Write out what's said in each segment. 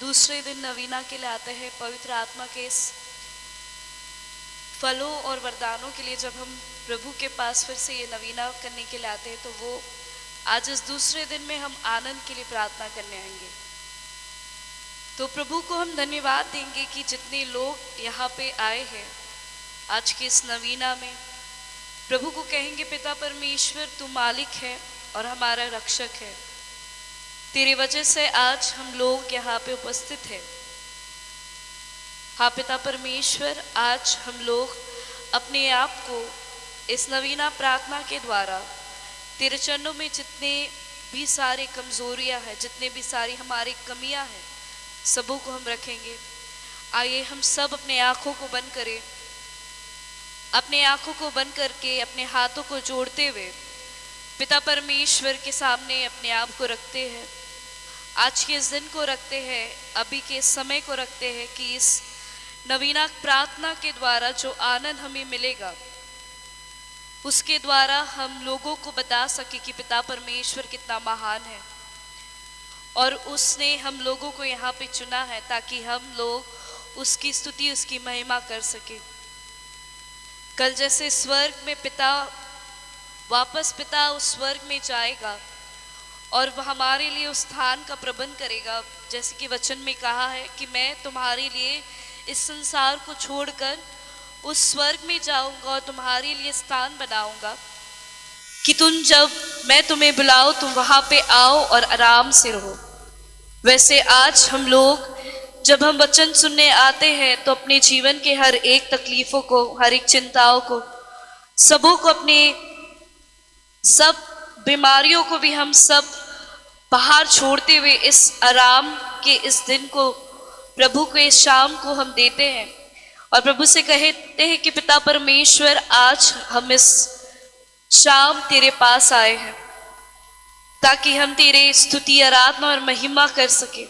दूसरे दिन नवीना के लिए आते हैं। पवित्र आत्मा के इस फलों और वरदानों के लिए जब हम प्रभु के पास फिर से ये नवीना करने के लिए आते हैं, तो वो आज इस दूसरे दिन में हम आनंद के लिए प्रार्थना करने आएंगे। तो प्रभु को हम धन्यवाद देंगे कि जितने लोग यहाँ पे आए हैं आज के इस नवीना में, प्रभु को कहेंगे पिता परमेश्वर तू मालिक है और हमारा रक्षक है। तेरी वजह से आज हम लोग यहाँ पे उपस्थित हैं। हाँ पिता परमेश्वर, आज हम लोग अपने आप को इस नवीना प्रार्थना के द्वारा तेरे चरणों में जितने भी सारे कमजोरियां हैं, जितने भी सारी हमारी कमियां हैं, सबों को हम रखेंगे। आइए हम सब अपने आंखों को बंद करें, अपने आंखों को बंद करके अपने हाथों को जोड़ते हुए पिता परमेश्वर के सामने अपने आप को रखते हैं। आज के इस दिन को रखते हैं, अभी के इस समय को रखते हैं कि इस नवीना प्रार्थना के द्वारा जो आनंद हमें मिलेगा उसके द्वारा हम लोगों को बता सके कि पिता परमेश्वर कितना महान है और उसने हम लोगों को यहाँ पे चुना है ताकि हम लोग उसकी स्तुति, उसकी महिमा कर सके। कल जैसे स्वर्ग में पिता उस स्वर्ग में जाएगा और वह हमारे लिए उस स्थान का प्रबंध करेगा, जैसे कि वचन में कहा है कि मैं तुम्हारे लिए इस संसार को छोड़कर उस स्वर्ग में जाऊंगा और तुम्हारे लिए स्थान बनाऊंगा कि तुम जब मैं तुम्हें बुलाऊं तुम वहां पे आओ और आराम से रहो। वैसे आज हम लोग जब हम वचन सुनने आते हैं तो अपने जीवन के हर एक तकलीफों को, हर एक चिंताओं को, सबों को, अपने सब बीमारियों को भी हम सब बाहर छोड़ते हुए इस आराम के इस दिन को, प्रभु को इस शाम को हम देते हैं और प्रभु से कहते हैं कि पिता परमेश्वर आज हम इस शाम तेरे पास आए हैं ताकि हम तेरे स्तुति, आराधना और महिमा कर सके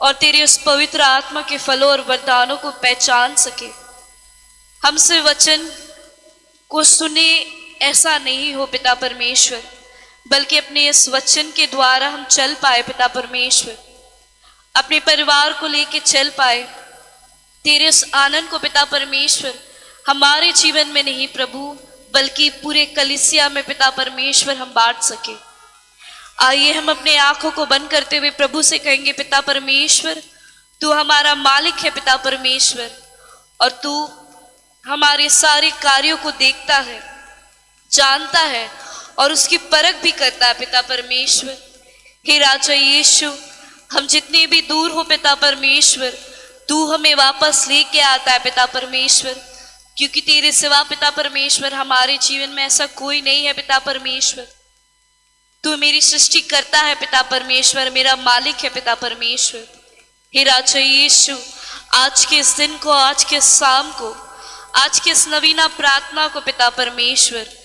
और तेरे उस पवित्र आत्मा के फलों और वरदानों को पहचान सके। हमसे वचन को सुने ऐसा नहीं हो पिता परमेश्वर, बल्कि अपने इस वचन के द्वारा हम चल पाए पिता परमेश्वर, अपने परिवार को लेके चल पाए। तेरे उस आनंद को पिता परमेश्वर हमारे जीवन में नहीं प्रभु, बल्कि पूरे कलीसिया में पिता परमेश्वर हम बांट सके। आइए हम अपने आंखों को बंद करते हुए प्रभु से कहेंगे पिता परमेश्वर तू हमारा मालिक है पिता परमेश्वर, और तू हमारे सारे कार्यों को देखता है, जानता है और उसकी परख भी करता है पिता परमेश्वर। हे राजा यीशु, हम जितने भी दूर हो पिता परमेश्वर, तू हमें वापस लेके आता है पिता परमेश्वर, क्योंकि तेरे सिवा पिता परमेश्वर हमारे जीवन में ऐसा कोई नहीं है पिता परमेश्वर। तू मेरी सृष्टि करता है पिता परमेश्वर, मेरा मालिक है पिता परमेश्वर। हे राजा यीशु, आज के इस दिन को, आज के शाम को, आज के इस नवीना प्रार्थना को पिता परमेश्वर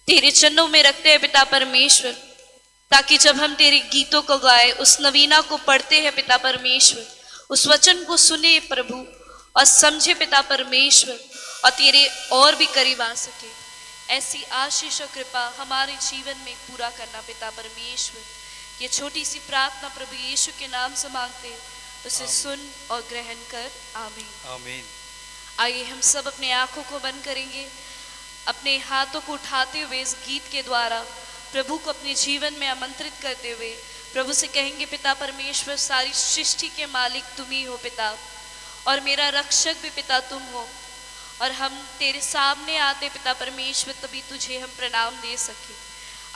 तेरे चरणों में रखते हैं पिता परमेश्वर, ताकि जब हम तेरे गीतों को गाए, उस नवीना को पढ़ते हैं पिता परमेश्वर, उस वचन को सुने प्रभु और समझे पिता परमेश्वर और तेरे और भी करीब आ सके। ऐसी आशीष और कृपा हमारे जीवन में पूरा करना पिता परमेश्वर। ये छोटी सी प्रार्थना प्रभु यीशु के नाम से मांगते हैं, उसे सुन और ग्रहण कर। आमीन आमीन। आइए हम सब अपने आंखों को बंद करेंगे, अपने हाथों को उठाते हुए इस गीत के द्वारा प्रभु को अपने जीवन में आमंत्रित करते हुए प्रभु से कहेंगे पिता परमेश्वर सारी सृष्टि के मालिक तुम ही हो पिता, और मेरा रक्षक भी पिता तुम हो, और हम तेरे सामने आते पिता परमेश्वर तभी तुझे हम प्रणाम दे सके।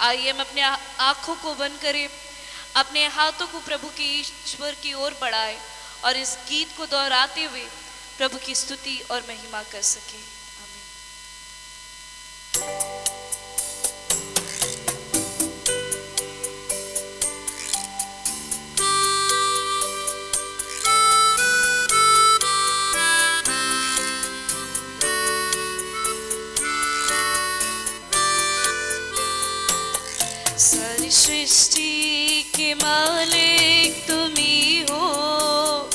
आइए हम अपने आंखों को बंद करें, अपने हाथों को प्रभु के ईश्वर की ओर बढ़ाए और इस गीत को दोहराते हुए प्रभु की स्तुति और महिमा कर सके। सारी सृष्टि के मालिक तुम ही हो,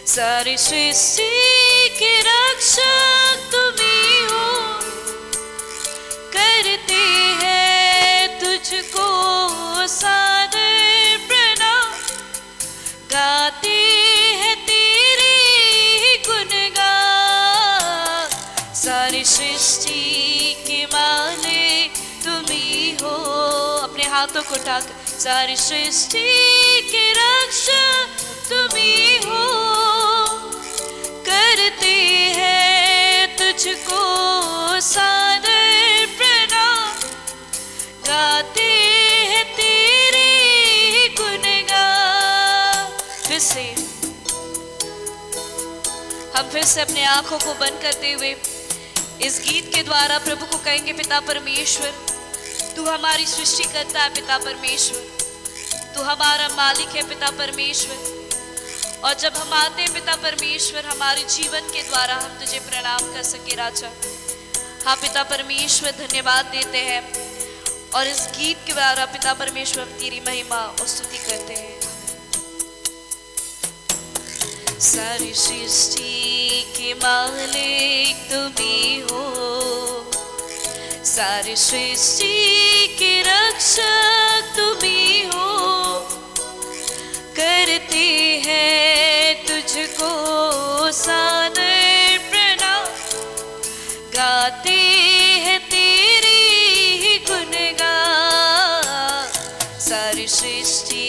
सारी सृष्टि के रक्षक तुम ही हो, करते हैं तुझको सादर प्रणाम, गाते सृष्टि के मालिक तुम ही हो। अपने हाथों को उठाकर सारी सृष्टि के रक्षक तुम ही हो। करते हैं तुझको सादर प्रणाम, गाते हैं तेरे गुणगान। हम फिर से अपने आंखों को बंद करते हुए इस गीत के द्वारा प्रभु को कहेंगे, पिता परमेश्वर तू हमारी सृष्टि करता है, पिता परमेश्वर तू हमारा मालिक है, पिता परमेश्वर। और जब हम आते हैं पिता परमेश्वर, हमारे जीवन के द्वारा हम तुझे प्रणाम कर सके राजा। हाँ पिता परमेश्वर, धन्यवाद देते हैं और इस गीत के द्वारा पिता परमेश्वर हम तेरी महिमा और स्तुति करते हैं। सारी सृष्टि के मालिक तुम ही हो, सारी सृष्टि के रक्षक तुम ही हो। करते हैं तुझको सादर प्रणाम, गाते हैं तेरी गुणगान। सारी सृष्टि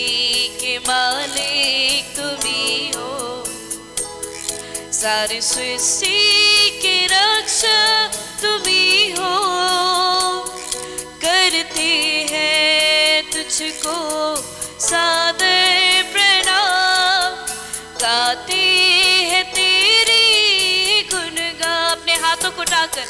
के मालिक तुम ही हो, सारी सृष्टि के रक्षक तुम ही हो। करते हैं तुझको सादर प्रणाम, गाते हैं तेरी गुणगान। अपने हाथों को उठाकर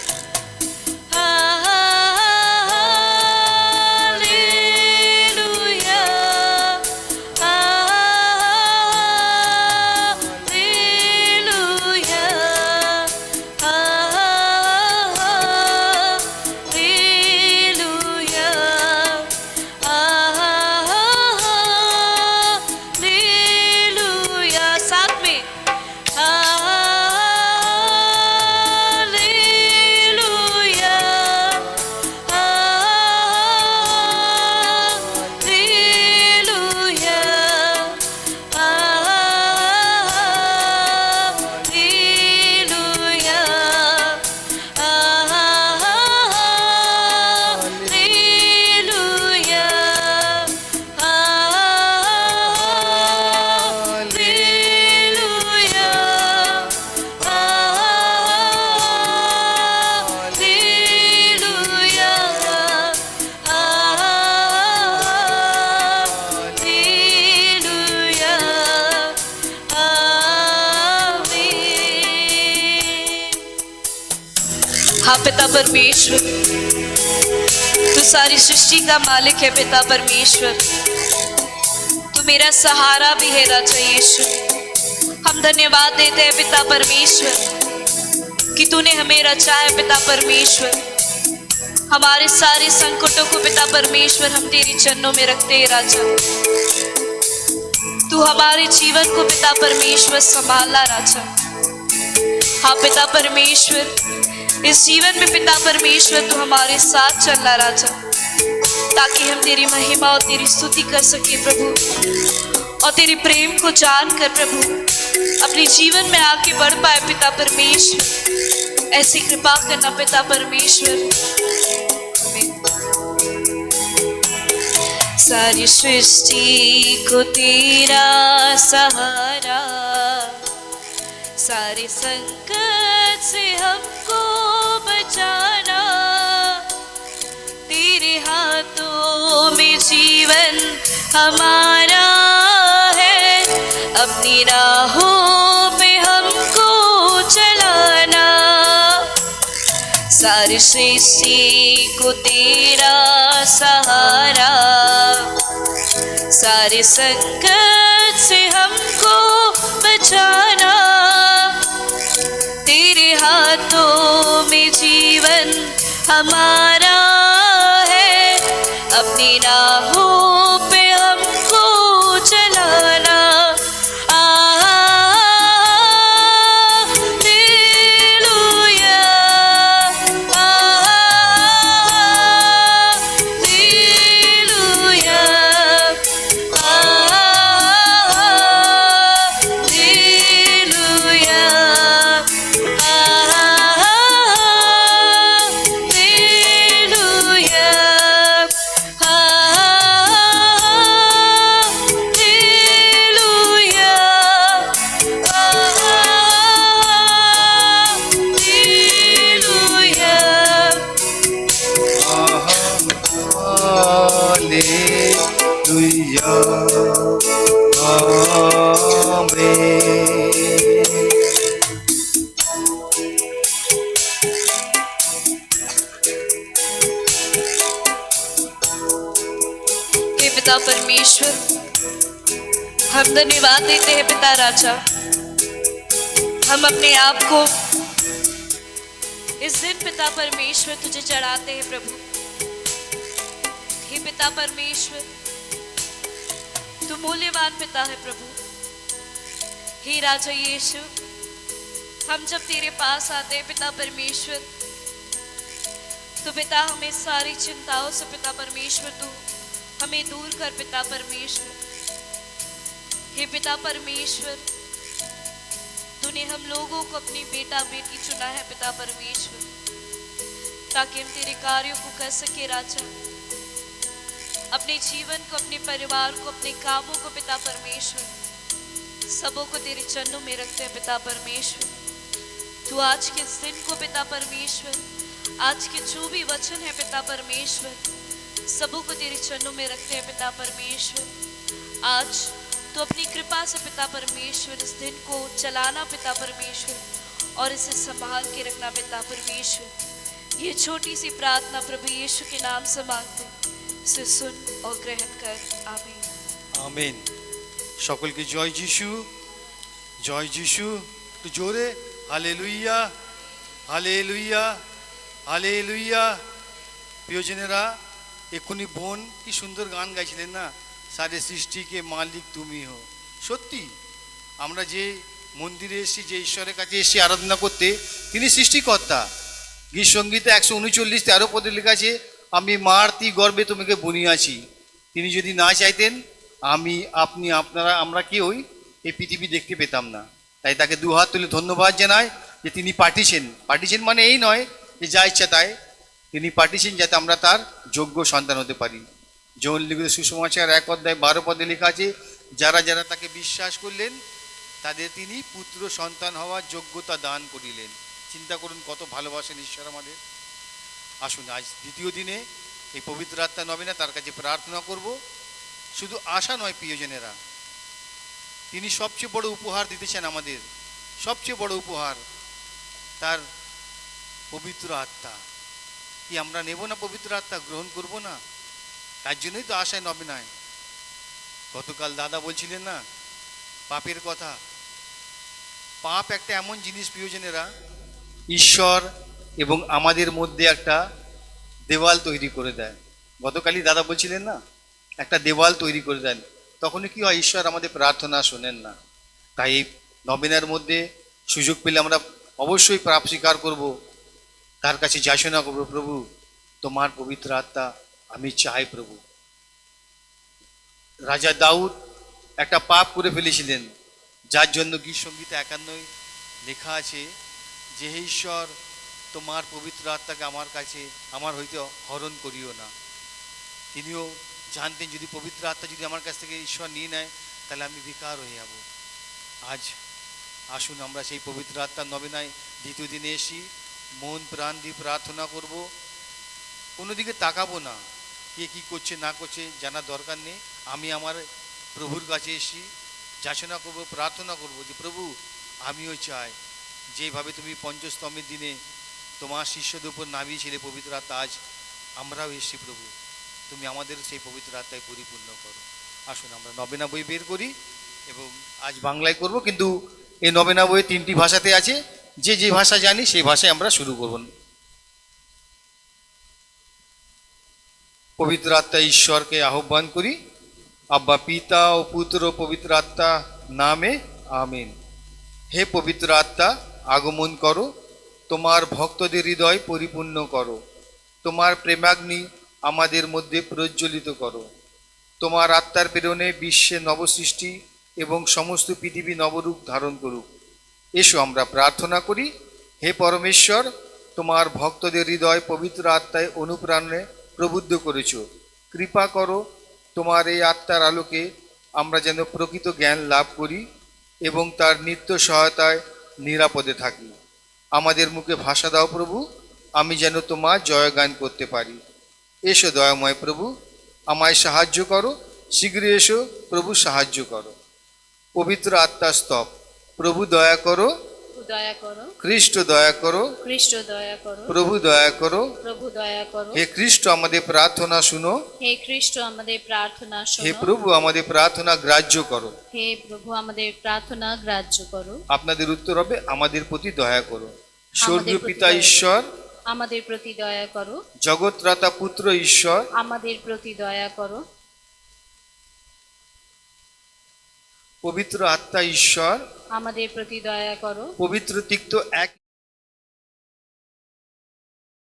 हाँ पिता परमेश्वर, तू सारी सृष्टि का मालिक है पिता परमेश्वर। तू मेरा सहारा भी है राजा यीशु। हम धन्यवाद देते हैं पिता परमेश्वर कि तूने हमें रचा है पिता परमेश्वर। हमारे सारे संकटों को पिता परमेश्वर हम तेरे चरणों में रखते हैं राजा। तू हमारे जीवन को पिता परमेश्वर संभाला राजा। हाँ पिता परमेश्वर, इस जीवन में पिता परमेश्वर तू हमारे साथ चलना राजा, ताकि हम तेरी महिमा और तेरी स्तुति कर सके प्रभु, और तेरे प्रेम को जानकर प्रभु अपने जीवन में आगे बढ़ पाए पिता परमेश्वर। ऐसी कृपा करना पिता परमेश्वर। सारी सृष्टि को तेरा सहारा, सारे संकट से हमको बचाना। तेरे हाथों में जीवन हमारा है, अपनी राहों पे हमको चलाना। सारी सृष्टि को तेरा सहारा, सारे संकट से हमको बचाना। तेरे हाथों में जीवन हमारा है, अपनी राहों पे हमको चलाना। धन्यवाद देते हैं पिता राजा। हम अपने आप को इस दिन पिता परमेश्वर तुझे चढ़ाते हैं प्रभु। हे पिता परमेश्वर, तू मूल्यवान पिता है प्रभु। हे राजा यीशु, हम जब तेरे पास आते हैं पिता परमेश्वर, तो पिता हमें सारी चिंताओं से पिता परमेश्वर तू हमें दूर कर पिता परमेश्वर। हे पिता परमेश्वर, तूने हम लोगों को अपनी बेटा बेटी चुना है पिता परमेश्वर, ताकि हम तेरे कार्यों को कर सके राजा। अपने जीवन को, अपने परिवार को, अपने कामों को पिता परमेश्वर सबों को तेरे चरणों में रखते हैं पिता परमेश्वर। तू आज के इस दिन को पिता परमेश्वर, आज के जो भी वचन है पिता परमेश्वर, सबों को तेरे चरणों में रखते हैं पिता परमेश्वर। आज तो अपनी कृपा से पिता परमेश्वर इस दिन को चलाना पिता परमेश्वर, और इसे संभाल के रखना पिता परमेश्वर। ये छोटी सी प्रार्थना प्रभु यीशु के नाम से मांगते, इसे सुन और ग्रहण कर। आमीन आमीन। সকল के জয় যিশু, জয় যিশু। একটু জোরে হালেলুয়া, হালেলুয়া, হালেলুয়া। প্রিয়জনেরা, এক্ষুনি বোন কি সুন্দর গান গাইছিলেন না, সারে সৃষ্টিকে মালিক তুমি হো। সত্যি আমরা যে মন্দিরে এসেছি, যে ঈশ্বরের কাছে এসেছি আরাধনা করতে, তিনি সৃষ্টিকর্তা। গীত সঙ্গীতে 139 13 পদে লেখা আছে, আমি মারতি গর্বে তোমাকে বুনিয়াছি। তিনি যদি না চাইতেন আমি, আপনি, আপনারা, আমরা কেউই এই পৃথিবী দেখতে পেতাম না। তাই তাকে দুহাত তুলে ধন্যবাদ জানাই যে তিনি পাঠিয়েছেন। পাঠিয়েছেন মানে এই নয় যে যা ইচ্ছা তাই, তিনি পাঠিয়েছেন যাতে আমরা তার যোগ্য সন্তান হতে পারি। যৌন লিখিত সুসমাচার 1 অধ্যায় 12 পদে লেখা আছে, যারা যারা তাকে বিশ্বাস করলেন তাদের তিনি পুত্র সন্তান হওয়ার যোগ্যতা দান করিলেন। চিন্তা করুন কত ভালোবাসেন ঈশ্বর আমাদের। আসুন আজ দ্বিতীয় দিনে এই পবিত্র আত্মা নবেনা তার কাছে প্রার্থনা করব। শুধু আশা নয় প্রিয়জনেরা, তিনি সবচেয়ে বড় উপহার দিতেছেন আমাদের, সবচেয়ে বড় উপহার তার পবিত্র আত্মা। কি আমরা নেব না? পবিত্র আত্মা গ্রহণ করব না? তার জন্যই তো আশায় নবেনায়। গতকাল দাদা বলছিলেন না পাপের কথা। পাপ একটা এমন জিনিস প্রিয়জনেরা, ঈশ্বর এবং আমাদের মধ্যে একটা দেওয়াল তৈরি করে দেয়। গতকালই দাদা বলছিলেন না, একটা দেওয়াল তৈরি করে দেন। তখনই কি হয়? ঈশ্বর আমাদের প্রার্থনা শোনেন না। তাই এই নবেনার মধ্যে সুযোগ পেলে আমরা অবশ্যই পাপ স্বীকার করব, তার কাছে যাচনা করব, প্রভু তোমার পবিত্র আত্মা আমি চাই প্রভু। রাজা দাউদ একটা পাপ করে ফেলেছিলেন, যার জন্য গীত সঙ্গীতে 51 লেখা আছে যে হে ঈশ্বর তোমার পবিত্র আত্মাকে আমার কাছে, আমার হইতে হরণ করিও না। তিনিও জানতেন যদি পবিত্র আত্মা যদি আমার কাছ থেকে ঈশ্বর নিয়ে নেয় তাহলে আমি বেকার হয়ে যাব। আজ আসুন আমরা সেই পবিত্র আত্মার নবেনায় দ্বিতীয় দিনে এসি, মন প্রাণ দিয়ে প্রার্থনা করব। কোনো দিকে তাকাবো না, কে কী করছে না করছে জানার দরকার নেই। আমি আমার প্রভুর কাছে এসি, যাচনা করব, প্রার্থনা করব যে প্রভু আমিও চাই যেভাবে তুমি পঞ্চস্তম্ভের দিনে তোমার শিষ্যদের উপর নামিয়েছিলে পবিত্র আত্মা, আজ আমরাও এসছি প্রভু, তুমি আমাদের সেই পবিত্র আত্মায় পরিপূর্ণ করো। আসুন আমরা নবেনা বই বের করি এবং আজ বাংলায় করব, কিন্তু এই নবেনা বই 3টি ভাষাতে আছে। যে যে ভাষা জানি সেই ভাষায় আমরা শুরু করব। পবিত্র আত্মা ঈশ্বরকে আহ্বান করি, আব্বা পিতা ও পুত্র ও পবিত্র আত্মা নামে আমিন। হে পবিত্র আত্মা আগমন করো, তোমার ভক্তদের হৃদয় পরিপূর্ণ করো, তোমার প্রেমাগ্নি আমাদের মধ্যে প্রজ্বলিত করো। তোমার আত্মার প্রেরণে বিশ্বে নবসৃষ্টি এবং সমস্ত পৃথিবী নবরূপ ধারণ করুক। এসো আমরা প্রার্থনা করি। হে পরমেশ্বর, তোমার ভক্তদের হৃদয় পবিত্র আত্মায় অনুপ্রাণে প্রবুদ্ধ করেছ। কৃপা করো তোমার এই আত্মার আলোকে আমরা যেন প্রকৃত জ্ঞান লাভ করি এবং তার নিত্য সহায়তায় নিরাপদে থাকি। আমাদের মুখে ভাষা দাও প্রভু, আমি যেন তোমার জয়গান করতে পারি। এসো দয়াময় প্রভু, আমায় সাহায্য করো, শীঘ্রই এসো প্রভু, সাহায্য করো। পবিত্র আত্মা স্তব, প্রভু দয়া করো, দয়া করো, খ্রিস্ট দয়া করো, খ্রিস্ট দয়া করো, প্রভু দয়া করো। প্রভু দয়া করো। হে খ্রিস্ট আমাদের প্রার্থনা শুনো, হে খ্রিস্ট আমাদের প্রার্থনা হে শোনো। প্রভু আমাদের প্রার্থনা গ্রাহ্য করো। হে প্রভু আমাদের প্রার্থনা গ্রাহ্য করো। আপনাদের উত্তর হবে আমাদের প্রতি দয়া করো। স্বর্গীয় প্রতি পিতা দয়া করো। ঈশ্বর, আমাদের প্রতি দয়া করো, জগৎত্রাতা পুত্র ঈশ্বর, আমাদের প্রতি দয়া করো, পবিত্র আত্মা ঈশ্বর, আমাদের প্রতি দয়া করো, পবিত্র তিক্ত এক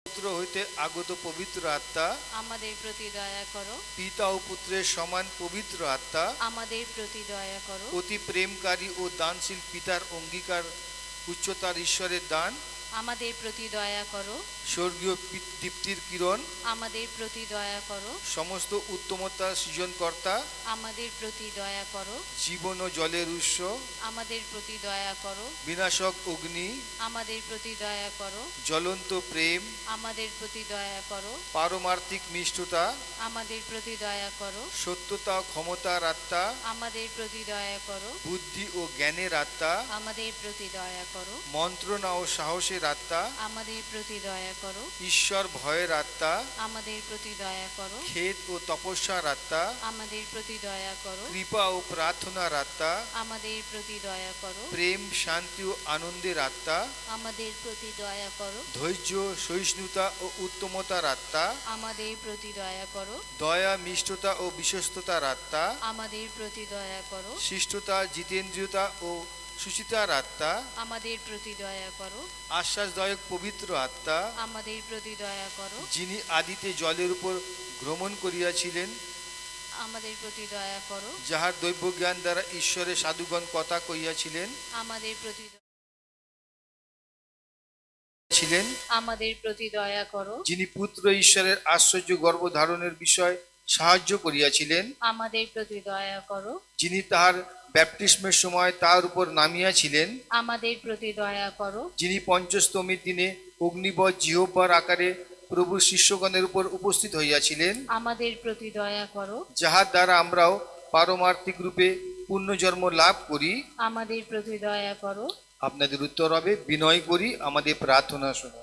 পুত্র হইতে আগত পবিত্র আত্মা, আমাদের প্রতি দয়া করো, পিতা ও পুত্রের সমান পবিত্র আত্মা, আমাদের প্রতি দয়া করো, অতি প্রেমকারী ও দানশীল পিতার অঙ্গীকার, উচ্চতার ঈশ্বরের দান, আমাদের প্রতি দয়া করো, স্বর্গীয় দীপ্তির কিরণ, আমাদের প্রতি দয়া করো, সমস্ত উত্তমতার সৃজনকর্তা, আমাদের প্রতি দয়া করো, জীবন ও জলের উৎস, আমাদের প্রতি দয়া করো, বিনাশক অগ্নি, আমাদের প্রতি দয়া করো, জ্বলন্ত প্রেম, আমাদের প্রতি দয়া করো, পারমার্থিক মিষ্টতা, আমাদের প্রতি দয়া করো, সত্যতা ও ক্ষমতার আত্মা, আমাদের প্রতি দয়া করো, বুদ্ধি ও জ্ঞানের আত্মা, আমাদের প্রতি দয়া করো, মন্ত্রণা ও সাহসের আত্মা, আমাদের প্রতি দয়া করো, ঈশ্বর ভয়ের আত্মা, আমাদের প্রতি দয়া করো, খেদ ও তপস্যার আত্মা, আমাদের প্রতি দয়া করো, কৃপা ও প্রার্থনার আত্মা, আমাদের প্রতি দয়া করো, প্রেম শান্তি ও আনন্দের আত্মা, আমাদের প্রতি দয়া করো, ধৈর্য সহিষ্ণুতা ও উত্তমতার আত্মা, আমাদের প্রতি দয়া করো, দয়া মিষ্টতা ও বিশ্বস্ততার আত্মা, আমাদের প্রতি দয়া করো, শিষ্টতা জিতেন্দ্রিয়তা ও সুচিতার আত্মা, আমাদের প্রতি দয়া করো, আশ্বাসদায়ক পবিত্র আত্মা, আমাদের প্রতি দয়া করো, যিনি আদিতে জলের উপর ভ্রমণ করিয়াছিলেন, আমাদের প্রতি দয়া করো, যাহার দৈব জ্ঞান দ্বারা ঈশ্বরের সাধুগণ কথা কইয়াছিলেন আমাদের প্রতি ছিলেন, আমাদের প্রতি দয়া করো, যিনি পুত্র ঈশ্বরের আশ্চর্য গর্ভধারণের বিষয় সাহায্য করিয়াছিলেন, আমাদের প্রতি দয়া করো, যিনি তাহার ব্যাপটিস্মের সময় তার উপর নামিয়াছিলেন, আমাদের প্রতি দয়া করো, যিনি পঞ্চস্তমীর দিনে অগ্নিবৎ জিহ্বার আকারে প্রভু শিষ্যগণের উপর উপস্থিত হইয়াছিলেন, আমাদের প্রতি দয়া করো, যাহার দ্বারা আমরাও পারমার্থিক রূপে পুণ্যজন্ম লাভ করি। আমাদের প্রতি দয়া করো, আপনাদের উত্তর হবে বিনয় করি আমাদের প্রার্থনা শোনো।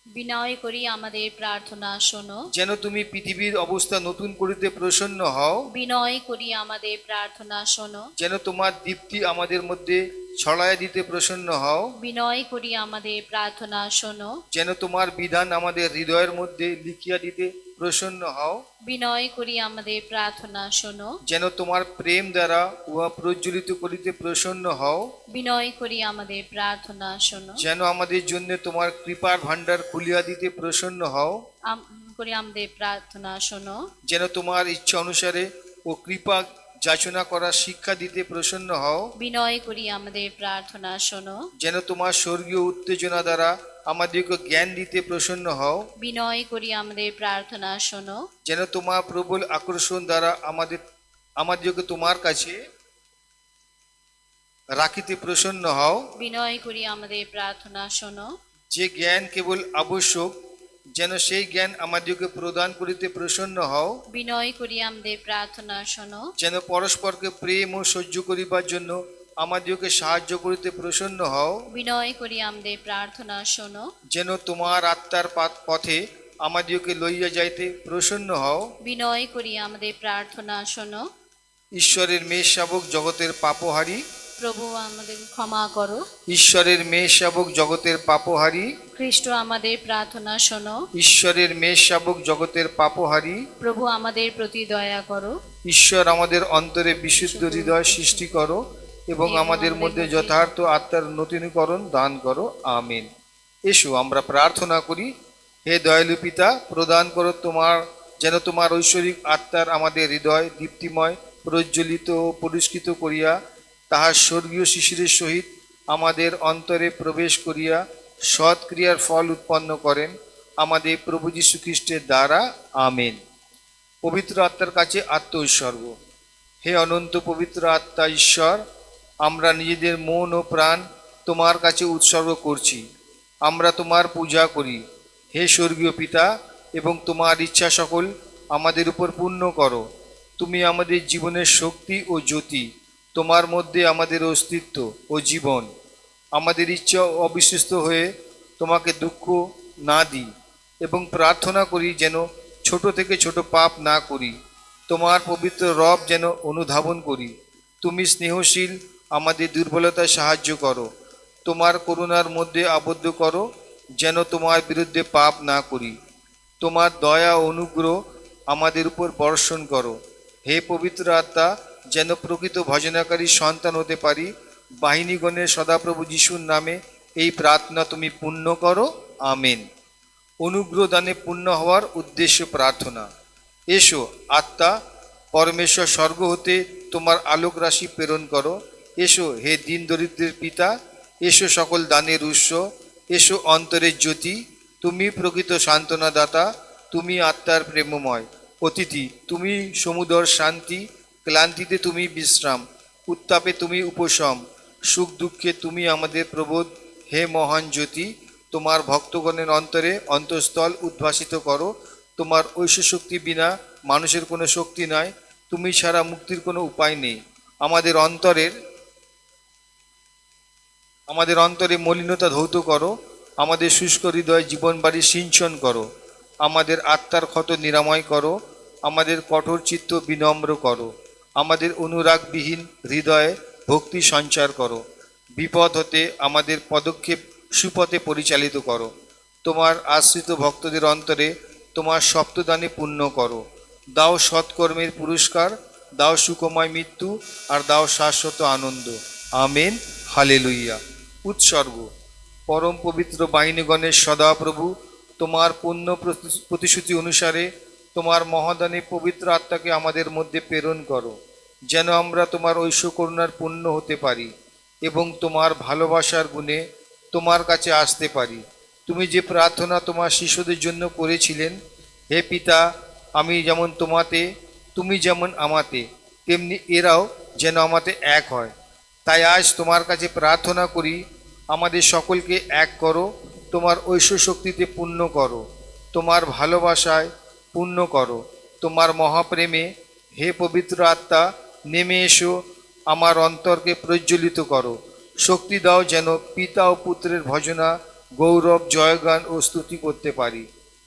বিনয় করি আমাদের প্রার্থনা শোনো, যেন তুমি পৃথিবীর অবস্থা নতুন করিতে প্রসন্ন হও, বিনয় করি আমাদের প্রার্থনা শোনো, যেন তোমার দীপ্তি আমাদের মধ্যে ছড়াইয়া দিতে প্রসন্ন হও, বিনয় করি আমাদের প্রার্থনা শোনো, যেন তোমার বিধান আমাদের হৃদয়ের মধ্যে লিখিয়া দিতে প্রসন্ন হও, বিনয় করি আমাদের প্রার্থনা শোনো, যেন তোমার প্রেম দ্বারা উহা প্রজ্বলিত করিতে প্রসন্ন হও, বিনয় করি আমাদের প্রার্থনা শোনো, যেন আমাদের জন্য তোমার কৃপার ভাণ্ডার খুলিয়া দিতে প্রসন্ন হও, করি আমাদের প্রার্থনা শোনো, যেন তোমার ইচ্ছা অনুসারে ও কৃপা যাচনা করার শিক্ষা দিতে প্রসন্ন হও, বিনয় করি আমাদের প্রার্থনা শোনো, যেন তোমার স্বর্গীয় উত্তেজনা দ্বারা আমাদেরকে জ্ঞান দিতে প্রসন্ন হও, বিনয় করি আমাদের প্রার্থনা শোনো, যেন তোমার প্রবল আকর্ষণ দ্বারা আমাদেরকে তোমার কাছে রাখিতে প্রসন্ন হও, বিনয় করি আমাদের প্রার্থনা শোনো, যে জ্ঞান কেবল আবশ্যক যেন সেই জ্ঞান আমাদেরকে প্রদান করিতে প্রসন্ন হও, বিনয় করি আমাদের প্রার্থনা শোনো, যেন পরস্পরকে প্রেম ও সহ্য করিবার জন্য আমাদেরকে সাহায্য করিতে প্রসন্ন হও, বিনয় করি আমাদের প্রার্থনা শোনো, যেন তোমার আত্মার পথে আমাদেরকে লইয়া যাইতে প্রসন্ন হও, বিনয় করি আমাদের প্রার্থনা শোনো, ঈশ্বরের মেয়ে শাবক জগতের পাপহারী, প্রভু আমাদের ক্ষমা করো, ঈশ্বরের মেয়ে শাবক জগতের পাপহারী, খ্রিস্ট আমাদের প্রার্থনা শোনো, ঈশ্বরের মেয়ে শাবক জগতের পাপহারী, প্রভু আমাদের প্রতি দয়া করো, ঈশ্বর আমাদের অন্তরে বিশুদ্ধ হৃদয় সৃষ্টি করো এবং আমাদের মধ্যে যথার্থ আত্মার নূতনীকরণ দান করো। আমিন। এসো আমরা প্রার্থনা করি। হে দয়ালু পিতা, প্রদান করো যেন তোমার ঐশ্বরিক আত্মার আমাদের হৃদয় দীপ্তিময় প্রজ্বলিত ও পরিষ্কৃত করিয়া তাহার স্বর্গীয় শিশিরের সহিত আমাদের অন্তরে প্রবেশ করিয়া সৎ ক্রিয়ার ফল উৎপন্ন করেন, আমাদের প্রভু যীশু খ্রিস্টের দ্বারা। আমিন। পবিত্র আত্মার কাছে আত্ম উৎসর্গ। হে অনন্ত পবিত্র আত্মা ঈশ্বর, আমরা নিজেদের মন ও প্রাণ তোমার কাছে উৎসর্গ করছি। আমরা তোমার পূজা করি। হে স্বর্গীয় পিতা, এবং তোমার ইচ্ছা সকল আমাদের উপর পূর্ণ করো। তুমি আমাদের জীবনের শক্তি ও জ্যোতি, তোমার মধ্যে আমাদের অস্তিত্ব ও জীবন। আমাদের ইচ্ছা অবিশ্বস্ত হয়ে তোমাকে দুঃখ না দিই, এবং প্রার্থনা করি যেন ছোট থেকে ছোট পাপ না করি, তোমার পবিত্র রব যেন অনুধাবন করি। তুমি স্নেহশীল, আমাদের দুর্বলতায় সাহায্য করো, তোমার করুণার মধ্যে আবদ্ধ করো, যেন তোমার বিরুদ্ধে পাপ না করি। তোমার দয়া ও অনুগ্রহ আমাদের উপর বর্ষণ করো। হে পবিত্র আত্মা, যেন প্রকৃত ভজনাকারী সন্তান হতে পারি। বাহিনীগণের সদাপ্রভু যিশুর নামে এই প্রার্থনা তুমি পূর্ণ করো, আমেন। অনুগ্রহ দানে পূর্ণ হওয়ার উদ্দেশ্য প্রার্থনা। এসো আত্মা, পরমেশ্বর স্বর্গ হতে তোমার আলোক রাশি প্রেরণ করো। এসো হে দিন দরিদ্রের পিতা, এসো সকল দানের উৎস, এসো অন্তরের জ্যোতি। তুমি প্রকৃত সান্ত্বনা দাতা, তুমি আত্মার প্রেমময় অতিথি, তুমি সমুদর শান্তি। ক্লান্তিতে তুমি বিশ্রাম, উত্তাপে তুমি উপশম, সুখ দুঃখে তুমি আমাদের প্রবোধ। হে মহান জ্যোতি, তোমার ভক্তগণের অন্তরে অন্তঃস্থল উদ্ভাসিত করো। তোমার ঐশ্ব শক্তি বিনা মানুষের কোনো শক্তি নাই, তুমি ছাড়া মুক্তির কোনো উপায় নেই। আমাদের অন্তরে মলিনতা ধৌত করো, আমাদের শুষ্ক হৃদয় জীবন বাড়ি সিঞ্চন করো, আমাদের আত্মার ক্ষত নিরাময় করো, আমাদের কঠোর চিত্ত বিনম্র করো, আমাদের অনুরাগবিহীন হৃদয়ে ভক্তি সঞ্চার করো। বিপদ হতে আমাদের পদক্ষেপ সুপথে পরিচালিত করো। তোমার আশ্রিত ভক্তদের অন্তরে তোমার সপ্তদানে পূর্ণ করো। দাও সৎকর্মের পুরস্কার, দাও সুখময় মৃত্যু, আর দাও শাশ্বত আনন্দ। Amen, hallelujah. উৎসর্গ। পরম পবিত্র বাহিনীগণের সদাপ্রভু, তোমার পূর্ণ প্রতিশ্রুতি অনুসারে তোমার মহাদানে পবিত্র আত্মাকে আমাদের মধ্যে প্রেরণ করো, যেন আমরা তোমার ঐশ্ব করুণার পূর্ণ হতে পারি এবং তোমার ভালোবাসার গুণে তোমার কাছে আসতে পারি। তুমি যে প্রার্থনা তোমার শিশুদের জন্য করেছিলেন, হে পিতা, আমি যেমন তোমাতে, তুমি যেমন আমাতে, তেমনি এরাও যেন আমাতে এক হয়। তাই আজ তোমার কাছে প্রার্থনা করি, আমাদের সকলকে এক করো, তোমার ঐশ্ব শক্তিতে পূর্ণ করো, তোমার ভালোবাসায় পূর্ণ করো, তোমার মহাপ্রেমে। হে পবিত্র আত্মা, নেমে এসো, আমার অন্তরকে প্রজ্বলিত করো। শক্তি দাও যেন পিতা ও পুত্রের ভজনা, গৌরব, জয়গান ও স্তুতি করতে পারি।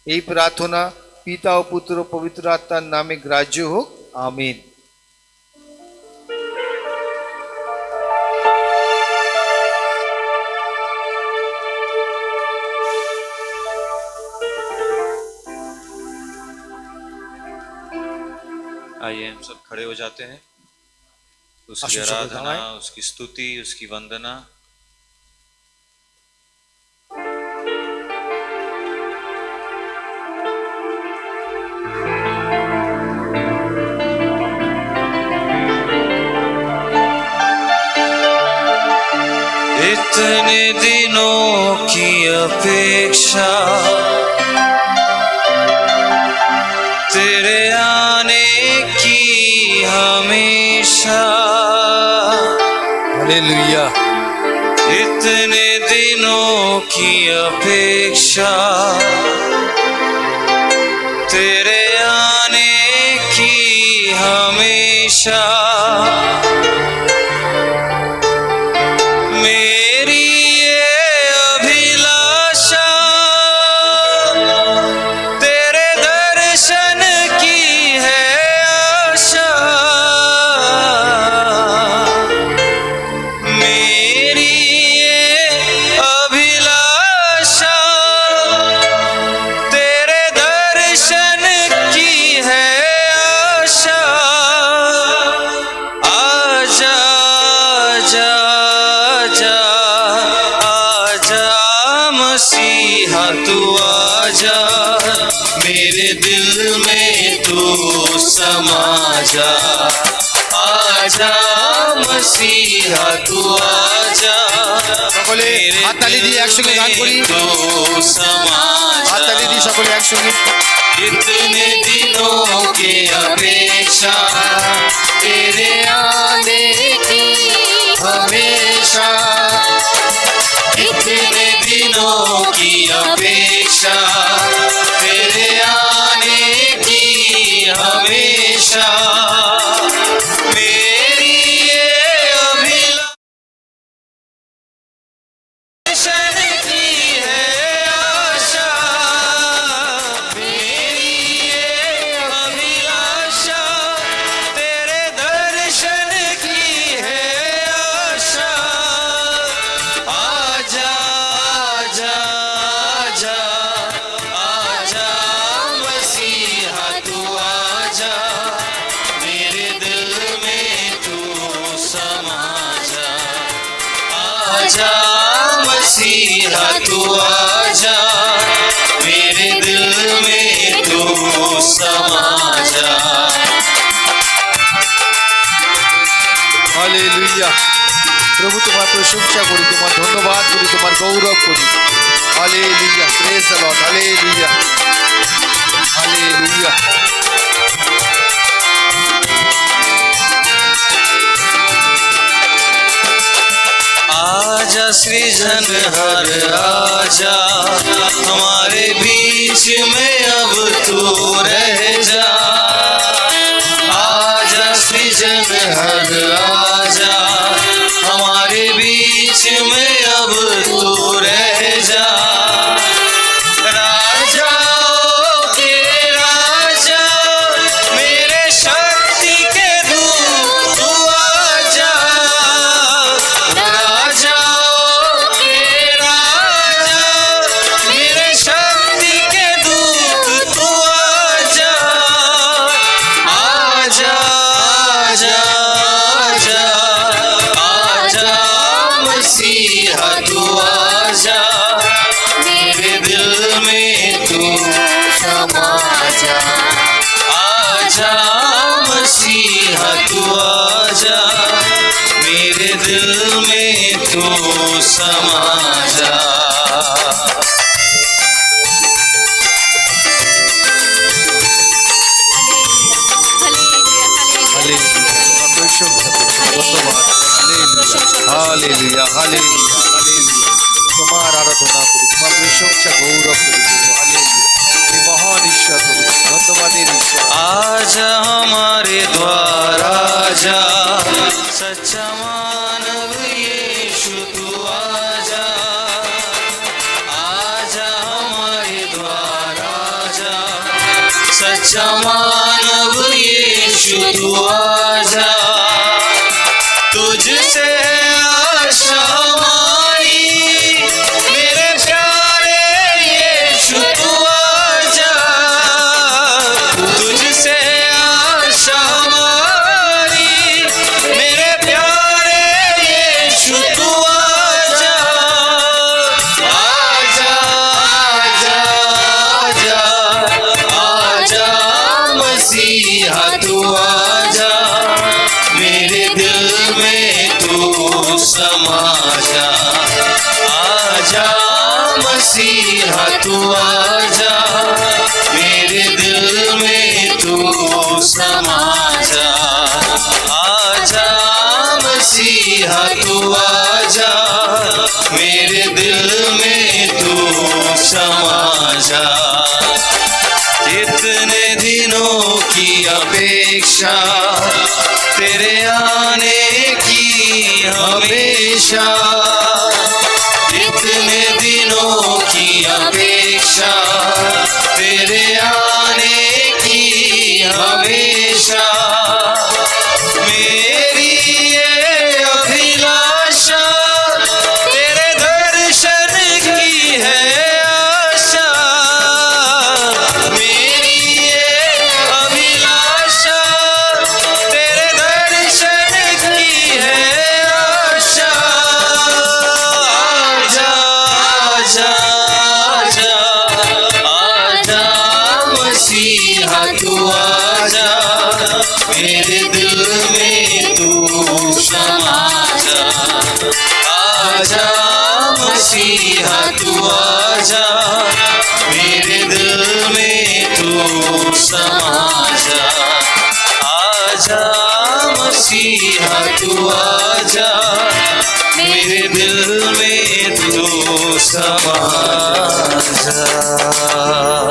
এই প্রার্থনা পিতা ও পুত্র পবিত্র আত্মার নামে গ্রাহ্য হোক, আমিন। आइए हम सब खड़े हो जाते हैं। उसकी आशीष को आराधना, धन्यवाद। उसकी स्तुति, उसकी वंदना। इतने दिनों की अपेक्षा, तेरे आने की हमेशा। हालेलुया। इतने दिनों की अपेक्षा, तेरे आने की हमेशा। मेरी ये अभिलाषा, तेरे दर्शन की है आशा। मेरी ये अभिलाषा, तेरे दर्शन की है आशा। आजा आजा आजा आजा मसीहा, तू आजा, मेरे दिल में तू समा जा। आजा मसीहा, तू आजा, সকলে मेरे হাততালি দিয়ে একসঙ্গে গান করি। दिल में तू समा जा। হাততালি দিয়ে সকলে একসঙ্গে। इतने दिनों की अपेक्षा, तेरे आने की हमेशा। इतने दिनों की अपेक्षा, तेरे आने की हमेशा। आजा मसीहा तू आजा, मेरे दिल में तू समा जा। হালেলুয়া। প্রভু তোমার প্রশংসা করি, তোমার ধন্যবাদ করি, তোমার গৌরব করি। Hallelujah, praise the Lord. Hallelujah, hallelujah. आजा सृजनहार आजा, हमारे बीच में अब तू रह जा। आजा सृजनहार आजा, हमारे बीच में अब तू रह जा। राजाओं के राजा, मेरे शक्ति के दूत तू आजा। राजाओं के राजा, मेरे शक्ति के दूत तू आजा। आजा आजा आजा आजा मसीहा तू आजा, मेरे दिल में तू समा जा। आजा मसीहा तू आजा, मेरे दिल में तू समा जा। Hallelujah, hallelujah, hallelujah. তোমার আরাধনা করি, তোমার প্রশংসা গৌরব করি প্রভু। হালেলুয়া, হে মহান ঈশ্বর প্রভু, ধন্যবাদের ঈশ্বর। आजा हमारे द्वार आजा, सच्चा मानव यीशु तू आजा। आजा हमारे द्वार आजा, सच्चा मानव यीशु तू आजा। तुझसे आशा हमारी, मेरे प्यारे यीशु तू आजा। तुझसे आशा हमारी, मेरे प्यारे यीशु तू आजा। आजा आजा आजा आजा मसीहा तू आजा, मेरे दिल में तू समा जा। आजा मसीहा तू आजा, मेरे दिल में तू समा जा। आजा मसीहा तू आजा, मेरे दिल में तू समा जा। इतने दिनों की अपेक्षा, तेरे आने की हमेशा। इतने दिनों की अपेक्षा, तेरे आने की हमेशा। मेरी ये अभिलाषा, तेरे दर्शन की है आशा। मेरी ये अभिलाषा, तेरे दर्शन की है आशा। आजा आजा आजा आजा मसीहा तू आजा, मेरे दिल में तू समा जा। आजा मसीहा तू आजा, मेरे दिल में तू समा जा। आजा मसीहा तू आजा, मेरे दिल में तू समा जा।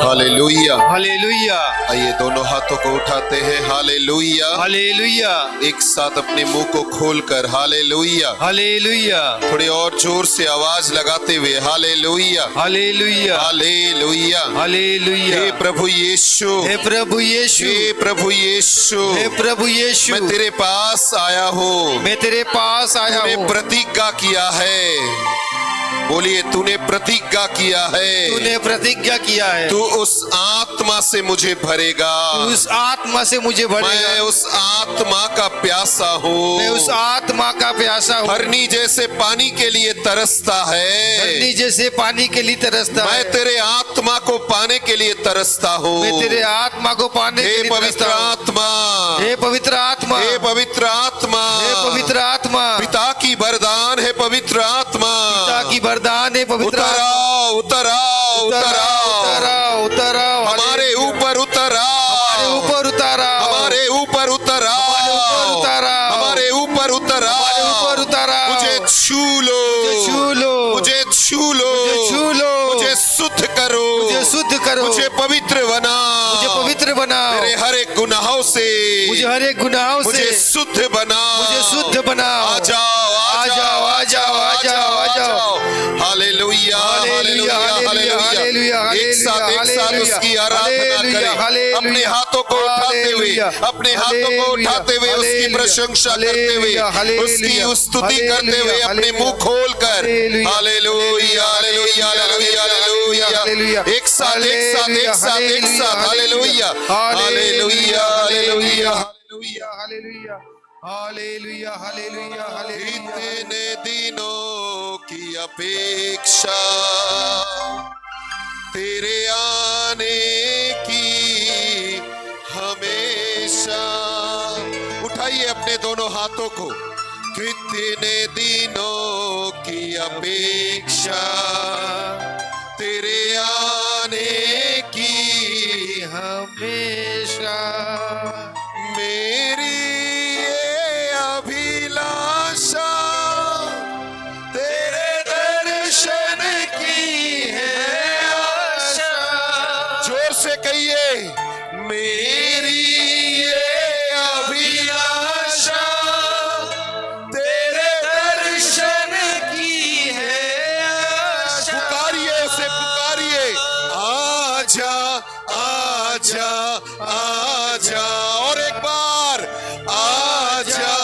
हालेलुया, हालेलुया, आइए दोनों हाथों को उठाते हैं। हालेलुया, हालेलुया, एक साथ अपने मुंह को खोलकर हालेलुया, हालेलुया, थोड़े और जोर से आवाज लगाते हुए हालेलुया, हालेलुया, हालेलुया, हालेलुया। हे प्रभु यीशु, हे प्रभु यीशु, हे प्रभु यीशु, हे प्रभु यीशु, मैं तेरे पास आया हूँ। मैं तेरे पास आया तूने हूँ। प्रतिज्ञा किया है बोलिए, तूने प्रतिज्ञा किया है, तूने प्रतिज्ञा किया है, तू उस आत्मा से मुझे भरेगा, उस आत्मा से मुझे मैं भरेगा, उस आत्मा का प्यासा हूँ, मैं उस आत्मा का प्यासा हूँ, हरनी जैसे पानी के लिए तरसता है, हरनी जैसे पानी के लिए तरसता मैं है, तेरे आत्मा को पाने के लिए तरसता हूँ। मैं तेरे आत्मा को पाने के हे लिए पवित्र तरसता हूँ। आत्मा, हे पवित्र आत्मा, हे पवित्र आत्मा, हे पवित्र आत्मा, पिता की वरदान है पवित्र आत्मा, पिता की वरदान है पवित्र उतर आत्मा, आओ, उतर आओ, उतर आओ, उतर आओ, उतर आओ, हमारे ऊपर उतर हमारे आओ, ऊपर उतर आओ, हमारे ऊपर उतर आओ, उतर आओ, हमारे ऊपर उतर हमारे आओ, ऊपर उतर आओ, मुझे छू लो, मुझे छू लो, मुझे छू लो, मुझे छू लो, मुझे शुद्ध करो, मुझे शुद्ध करो, मुझे पवित्र बनाओ, मुझे पवित्र बनाओ, मेरे हर एक गुनाहों से मुझे हर एक गुनाहों मुझे से शुद्ध बनाओ, मुझे शुद्ध बनाओ, आ जाओ, आ जाओ, आ जाओ, आ जाओ, आ जाओ, hallelujah, hallelujah, hallelujah, hallelujah, hallelujah. एक साथ उसकी आराधना करें, अपने हाथों को उठाते हुए, अपने हाथों को उठाते हुए उसकी प्रशंसा करते हुए, उसकी स्तुति करते हुए, अपने मुंह खोलकर हालेलुया, हालेलुया, हालेलुया, हालेलुया। एक साथ, एक साथ, एक साथ, एक साथ, hallelujah, hallelujah, hallelujah, hallelujah, hallelujah, hallelujah, hallelujah, hallelujah. इतने दिनों की अपेक्षा तेरे आने की हमेशा। उठाइए अपने दोनों हाथों को, कितने दिनों की अपेक्षा तेरे आने की हमेशा मेरी ये अभिलाषा तेरे दर्शन की है आशा। जोर से कहिए, मेरी ये अभिलाषा तेरे दर्शन की है आशा। पुकारिए उसे, पुकारिए, आजा, आजा, आजा, और एक बार आजा,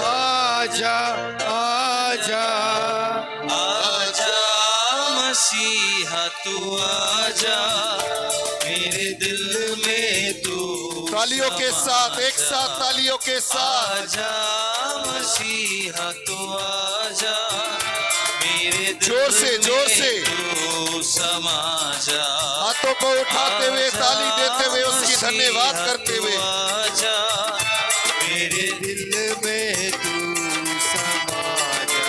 आजा, आजा, आजा मसीहा तू आजा, मेरे दिल में तू तालियों के साथ, एक साथ तालियों के साथ। आजा मसीहा तू आजा, मेरे दिल जोर से, जोर से। में तू समा जा। हाथों को उठाते हुए, ताली देते हुए, उसकी धन्यवाद करते हुए, आजा मेरे दिल में तू समा जा।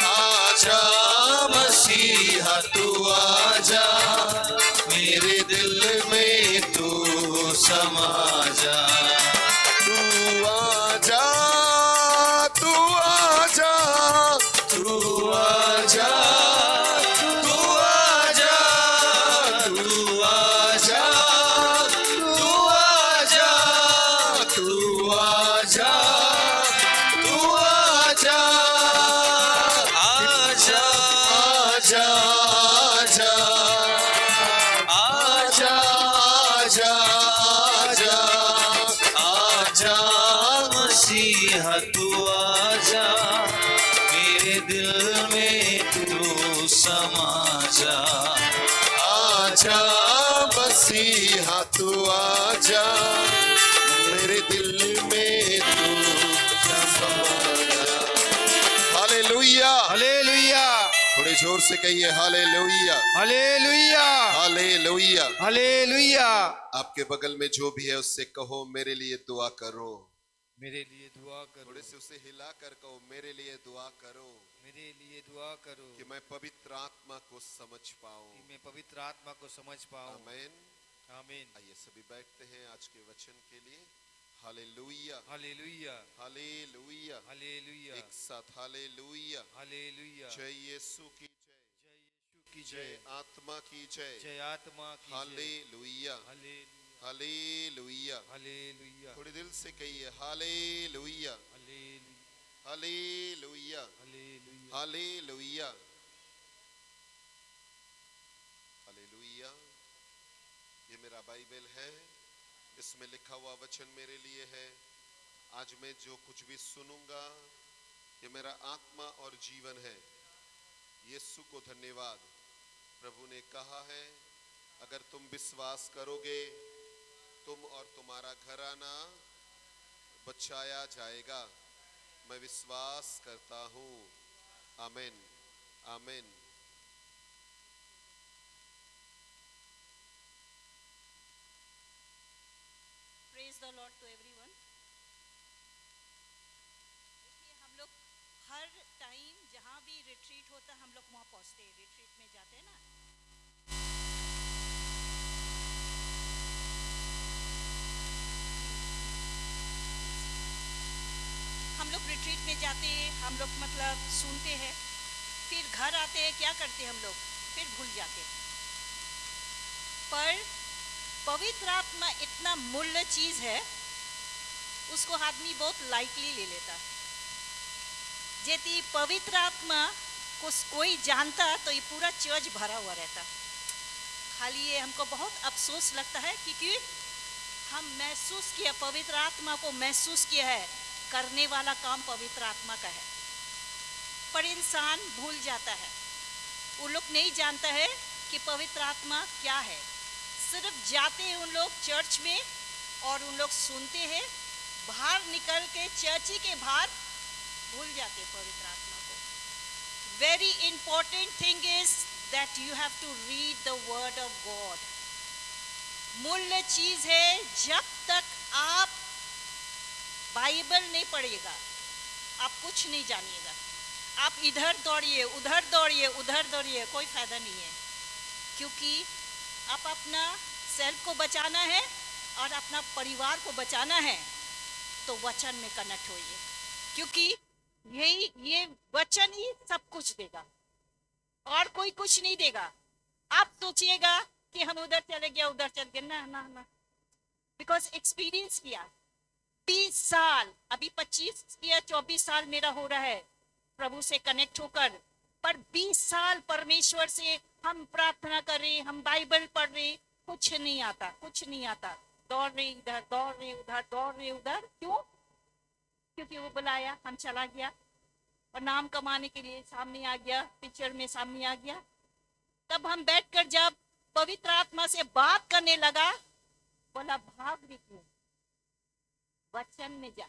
आजा मसीहा तू आजा, मेरे दिल में तू समा जा। तू आजा, तू आजा, तू आजा, तू आजा, तू आजा, तू आजा, तू आजा, तू आजा, आजा, आजा, आजा, आजा, आजा, आजा, आजा मसीहा तू आजा, मेरे दिल में तू समा जा। आजा मसीहा तू आजा, मेरे दिल में तू समा जा। हालेलुया, हालेलुया, थोड़े जोर से कहिए हालेलुया, हालेलुया, हालेलुया। हालेलुया। आपके बगल में जो भी है उससे कहो, मेरे लिए दुआ करो। मेरे लिए दुआ करो, थोड़े से उसे हिला कर कहो, मेरे लिए दुआ करो, मेरे लिए दुआ करो कि मैं पवित्र आत्मा को समझ पाऊं। कि मैं पवित्र आत्मा को समझ पाऊं। आमीन, आमीन। आइए सभी बैठते हैं आज के वचन के लिए। हालेलुया, हालेलुया, हालेलुया, हालेलुया, एक साथ हालेलुया। हालेलुया। जय यीशु की जय, जय यीशु की जय जय, आत्मा की जय। जय आत्मा की जय। Hallelujah, hallelujah, hallelujah. हालेलुया, थोड़ी दिल से कहिए hallelujah, hallelujah, hallelujah, hallelujah, hallelujah, hallelujah. ये मेरा बाइबल है, इसमें लिखा हुआ वचन मेरे लिए है। आज मैं जो कुछ भी सुनूंगा, ये मेरा आत्मा और जीवन है। यीशु को धन्यवाद। प्रभु ने कहा है, अगर तुम विश्वास करोगे, तुम और तुम्हारा घराना बचाया जाएगा। मैं विश्वास करता हूँ। आमीन, आमीन। Praise the Lord to everyone. देखिए, हम लोग हर टाइम जहाँ भी रिट्रीट होता है हम लोग वहाँ पहुँचते हैं, रिट्रीट में जाते हैं ना। हम लोग रिट्रीट में जाते हैं, हम लोग मतलब सुनते हैं, फिर घर आते हैं, क्या करते हैं हम लोग, फिर भूल जाते हैं। पर पवित्र आत्मा इतना मूल्य चीज है, उसको आदमी बहुत लाइटली ले लेता। यदि पवित्र आत्मा को कोई जानता तो ये पूरा चर्च भरा हुआ रहता। खाली ये हमको बहुत अफसोस लगता है क्योंकि हम महसूस किया, पवित्र आत्मा को महसूस किया है, करने वाला काम पवित्र आत्मा का है, पर इंसान भूल जाता है। वो लोग नहीं जानता है कि पवित्र आत्मा क्या है। सिर्फ जाते हैं उन लोग चर्च में और उन लोग सुनते हैं, बाहर निकल के चर्च के बाहर भूल जाते हैं पवित्र आत्मा को। Very important thing is that you have to read the word of God. मूल्य चीज है, जब तक आप बाइबल नहीं पढ़िएगा आप कुछ नहीं जानिएगा। आप इधर दौड़िए, उधर दौड़िए, उधर दौड़िए, कोई फायदा नहीं है, क्योंकि आप अपना सेल्फ को बचाना है और अपना परिवार को बचाना है तो वचन में कनेक्ट होइए, क्योंकि ये वचन ही सब कुछ देगा और कोई कुछ नहीं देगा। आप सोचिएगा कि हम उधर चले गए, उधर चल गए, ना ना ना, बिकॉज एक्सपीरियंस किया 20 साल, अभी 25 या 24 साल मेरा हो रहा है प्रभु से कनेक्ट होकर, पर 20 साल परमेश्वर से हम प्रार्थना कर रहे, हम बाइबल पढ़ रहे, कुछ नहीं आता, कुछ नहीं आता। दौड़ रहे इधर, दौड़ रहे उधर, दौड़ रहे उधर। क्यों? क्योंकि वो बुलाया, हम चला गया और नाम कमाने के लिए सामने आ गया, पिक्चर में सामने आ गया। तब हम बैठकर जब पवित्र आत्मा से बात करने लगा, बोला भाग रही क्यों? वचन में जा,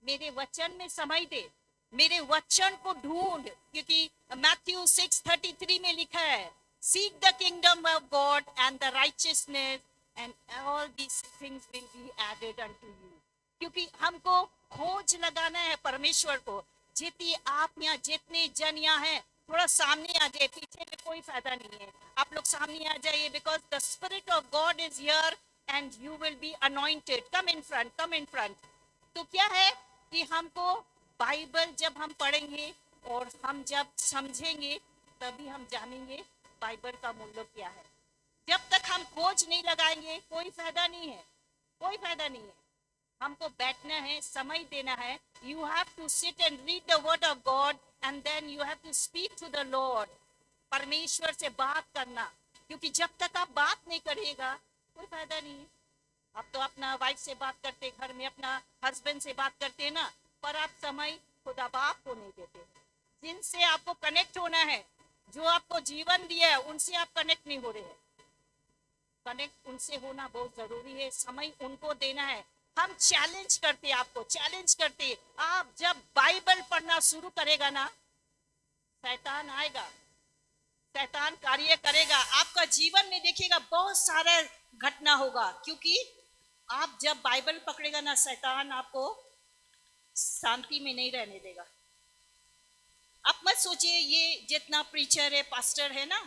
मेरे वचन में समय दे, मेरे वचन को ढूंढ, क्योंकि मैथ्यू 6:33 में लिखा है, seek the kingdom of God and the righteousness and all these things will be added unto you. क्योंकि हमको खोज लगाना है परमेश्वर को। जितनी आप यहाँ, जितने जन यहाँ हैं, थोड़ा सामने आ जाए, पीछे में कोई फायदा नहीं है। आप लोग सामने आ जाइए, because the spirit of God is here and you will be anointed. Come in front, come in front. तो क्या है कि हमको बाइबल जब हम पढ़ेंगे और हम जब समझेंगे तभी हम जानेंगे बाइबल का मूल्य क्या है। जब तक हम खोज नहीं लगाएंगे कोई फायदा नहीं है, कोई फायदा नहीं है। हमको बैठना है, समय देना है। You have to sit and read the word of God and then you have to speak to the Lord. परमेश्वर से बात करना, क्योंकि जब तक आप बात नहीं करिएगा कोई फायदा नहीं है। आप तो अपना वाइफ से बात करते, घर में अपना हस्बैंड से बात करते हैं ना, पर आप समय खुदा बाप को नहीं देते। जिनसे आपको कनेक्ट होना है, जो आपको जीवन दिया है, उनसे आप कनेक्ट नहीं हो रहे हैं। कनेक्ट उनसे होना बहुत जरूरी है, समय उनको देना है। हम चैलेंज करते, आपको चैलेंज करते। आप जब बाइबल पढ़ना शुरू करेगा ना, शैतान आएगा, शैतान कार्य करेगा। आपका जीवन में देखिएगा बहुत सारा घटना होगा, क्योंकि आप जब बाइबल पकड़ेगा ना, शैतान आपको शांति में नहीं रहने देगा। आप मत सोचिए ये जितना प्रीचर है, पास्टर है ना,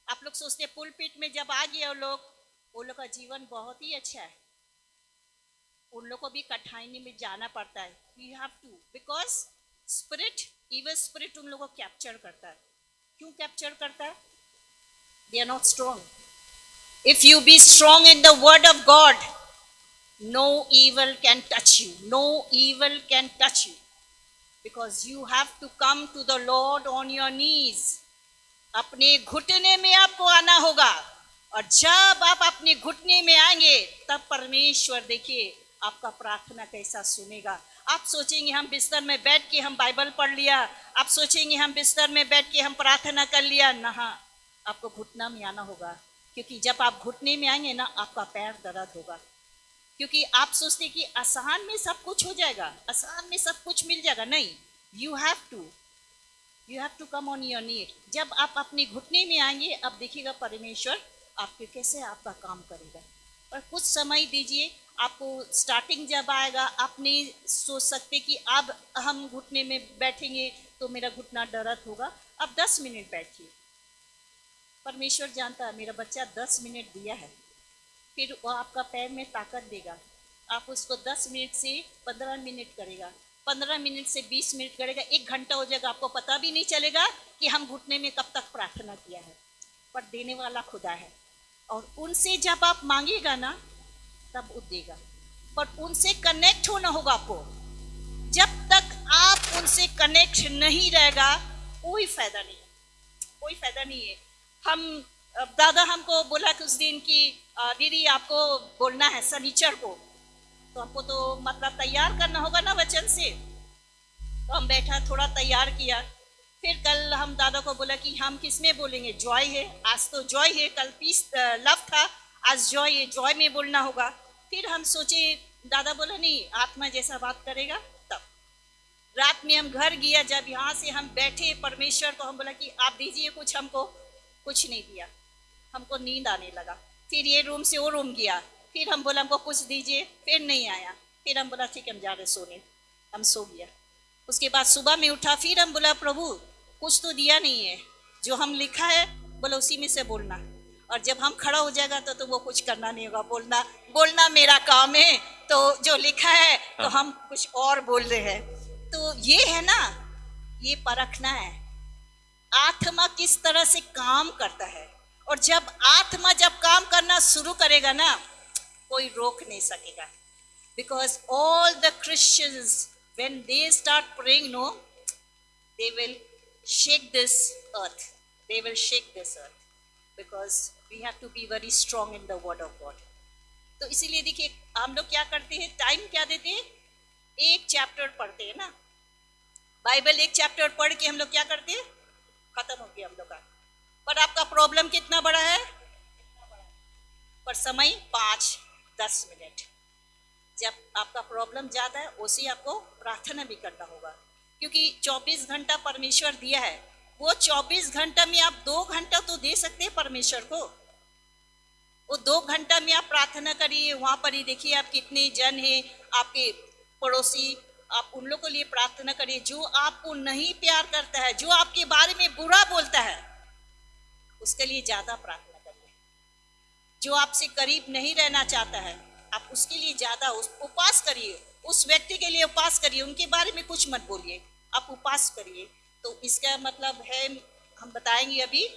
आप लोग सोचते पुलपिट में जब आ गए वो लोग का जीवन बहुत ही अच्छा है। उन लोग को भी कठिनाई में जाना पड़ता है। You have to, because spirit, evil spirit उन लोगों को कैप्चर करता है। क्यों कैप्चर करता है? They are not strong. If you be strong in the word of God, no evil can touch you, no evil can touch you, because you have to come to the Lord on your knees. अपने घुटने में आपको आना होगा, और जब आप अपने घुटने में आएंगे तब परमेश्वर देखिए आपका प्रार्थना कैसा सुनेगा। आप सोचेंगे हम बिस्तर में बैठ के हम बाइबल पढ़ लिया, आप सोचेंगे हम बिस्तर में बैठ के हम प्रार्थना कर लिया। ना, आपको घुटना में आना होगा, क्योंकि जब आप घुटने में आएंगे ना, आपका पैर दर्द होगा। क्योंकि आप सोचते कि आसान में सब कुछ हो जाएगा, आसान में सब कुछ मिल जाएगा। नहीं, you have to come on your need. जब आप अपने घुटने में आएंगे, अब देखिएगा परमेश्वर आपके कैसे आपका काम करेगा। और कुछ समय दीजिए, आपको स्टार्टिंग जब आएगा, आप नहीं सोच सकते कि अब हम घुटने में बैठेंगे तो मेरा घुटना दर्द होगा। अब 10 मिनट बैठिए, परमेश्वर जानता है मेरा बच्चा 10 मिनट दिया है, फिर वो आपका पैर में ताकत देगा। आप उसको 10 मिनट से 15 मिनट करेगा, 15 मिनट से 20 मिनट करेगा, 1 घंटा हो जाएगा। आपको पता भी नहीं चलेगा कि हम घुटने में कब तक प्रार्थना किया है। पर देने वाला खुदा है, और उनसे जब आप मांगेगा ना, तब वो देगा। पर उनसे कनेक्ट होना होगा आपको। जब तक आप उनसे कनेक्ट नहीं रहेगा, कोई फायदा नहीं है, कोई फायदा नहीं है। हम दादा हमको बोला कुछ दिन की दीदी आपको बोलना है शनिचर को, तो हमको तो मतलब तैयार करना होगा ना वचन से। तो हम बैठा, थोड़ा तैयार किया। फिर कल हम दादा को बोला कि हम किस में बोलेंगे, जॉय है, आज तो जॉय है, कल पीस लव था, आज जॉय है, जॉय में बोलना होगा। फिर हम सोचे, दादा बोला नहीं, आत्मा जैसा बात करेगा। तब रात में हम घर गया, जब यहाँ से हम बैठे परमेश्वर को हम बोला कि आप दीजिए कुछ, हमको कुछ नहीं दिया, हमको नींद आने लगा। फिर ये रूम से वो रूम गया, फिर हम बोला हमको कुछ दीजिए, फिर नहीं आया। फिर हम बोला ठीक है हम जा रहे सोने, हम सो गया। उसके बाद सुबह में उठा, फिर हम बोला प्रभु कुछ तो दिया नहीं है, जो हम लिखा है बोला उसी में से बोलना, और जब हम खड़ा हो जाएगा तो वो कुछ करना नहीं होगा, बोलना बोलना मेरा काम है। तो जो लिखा है तो हम कुछ और बोल रहे हैं। तो ये है ना, ये परखना है आत्मा किस तरह से काम करता है। और जब आत्मा जब काम करना शुरू करेगा ना, कोई रोक नहीं सकेगा। Because all the Christians when they start praying, no, they will shake this earth, they will shake this earth, because we have to be very strong in the word of God. तो इसीलिए देखिए हम लोग क्या करते हैं, time क्या देते हैं, एक चैप्टर पढ़ते हैं ना, बाइबल एक चैप्टर पढ़ के हम लोग क्या करते हैं, खत्म हो गया हम लोग का। पर आपका प्रॉब्लम कितना बड़ा है, पर समय 5-10 मिनट। जब आपका प्रॉब्लम ज़्यादा है, उसी आपको प्रार्थना भी करना होगा, क्योंकि 24 घंटा परमेश्वर दिया है। वो 24 घंटा में आप 2 घंटा तो दे सकते हैं परमेश्वर को। वो 2 घंटा में आप प्रार्थना करिए, वहाँ पर ही देखिए आप कितने जन हैं आपके पड़ोसी, आप उन लोगों के लिए प्रार्थना करिए। जो आपको नहीं प्यार करता है, जो आपके बारे में बुरा बोलता है, उसके लिए ज़्यादा प्रार्थना करिए। जो आपसे करीब नहीं रहना चाहता है, आप उसके लिए ज्यादा उपवास करिए, उस व्यक्ति के लिए उपवास करिए, उनके बारे में कुछ मत बोलिए, आप उपवास करिए। तो इसका मतलब है, हम बताएंगे अभी,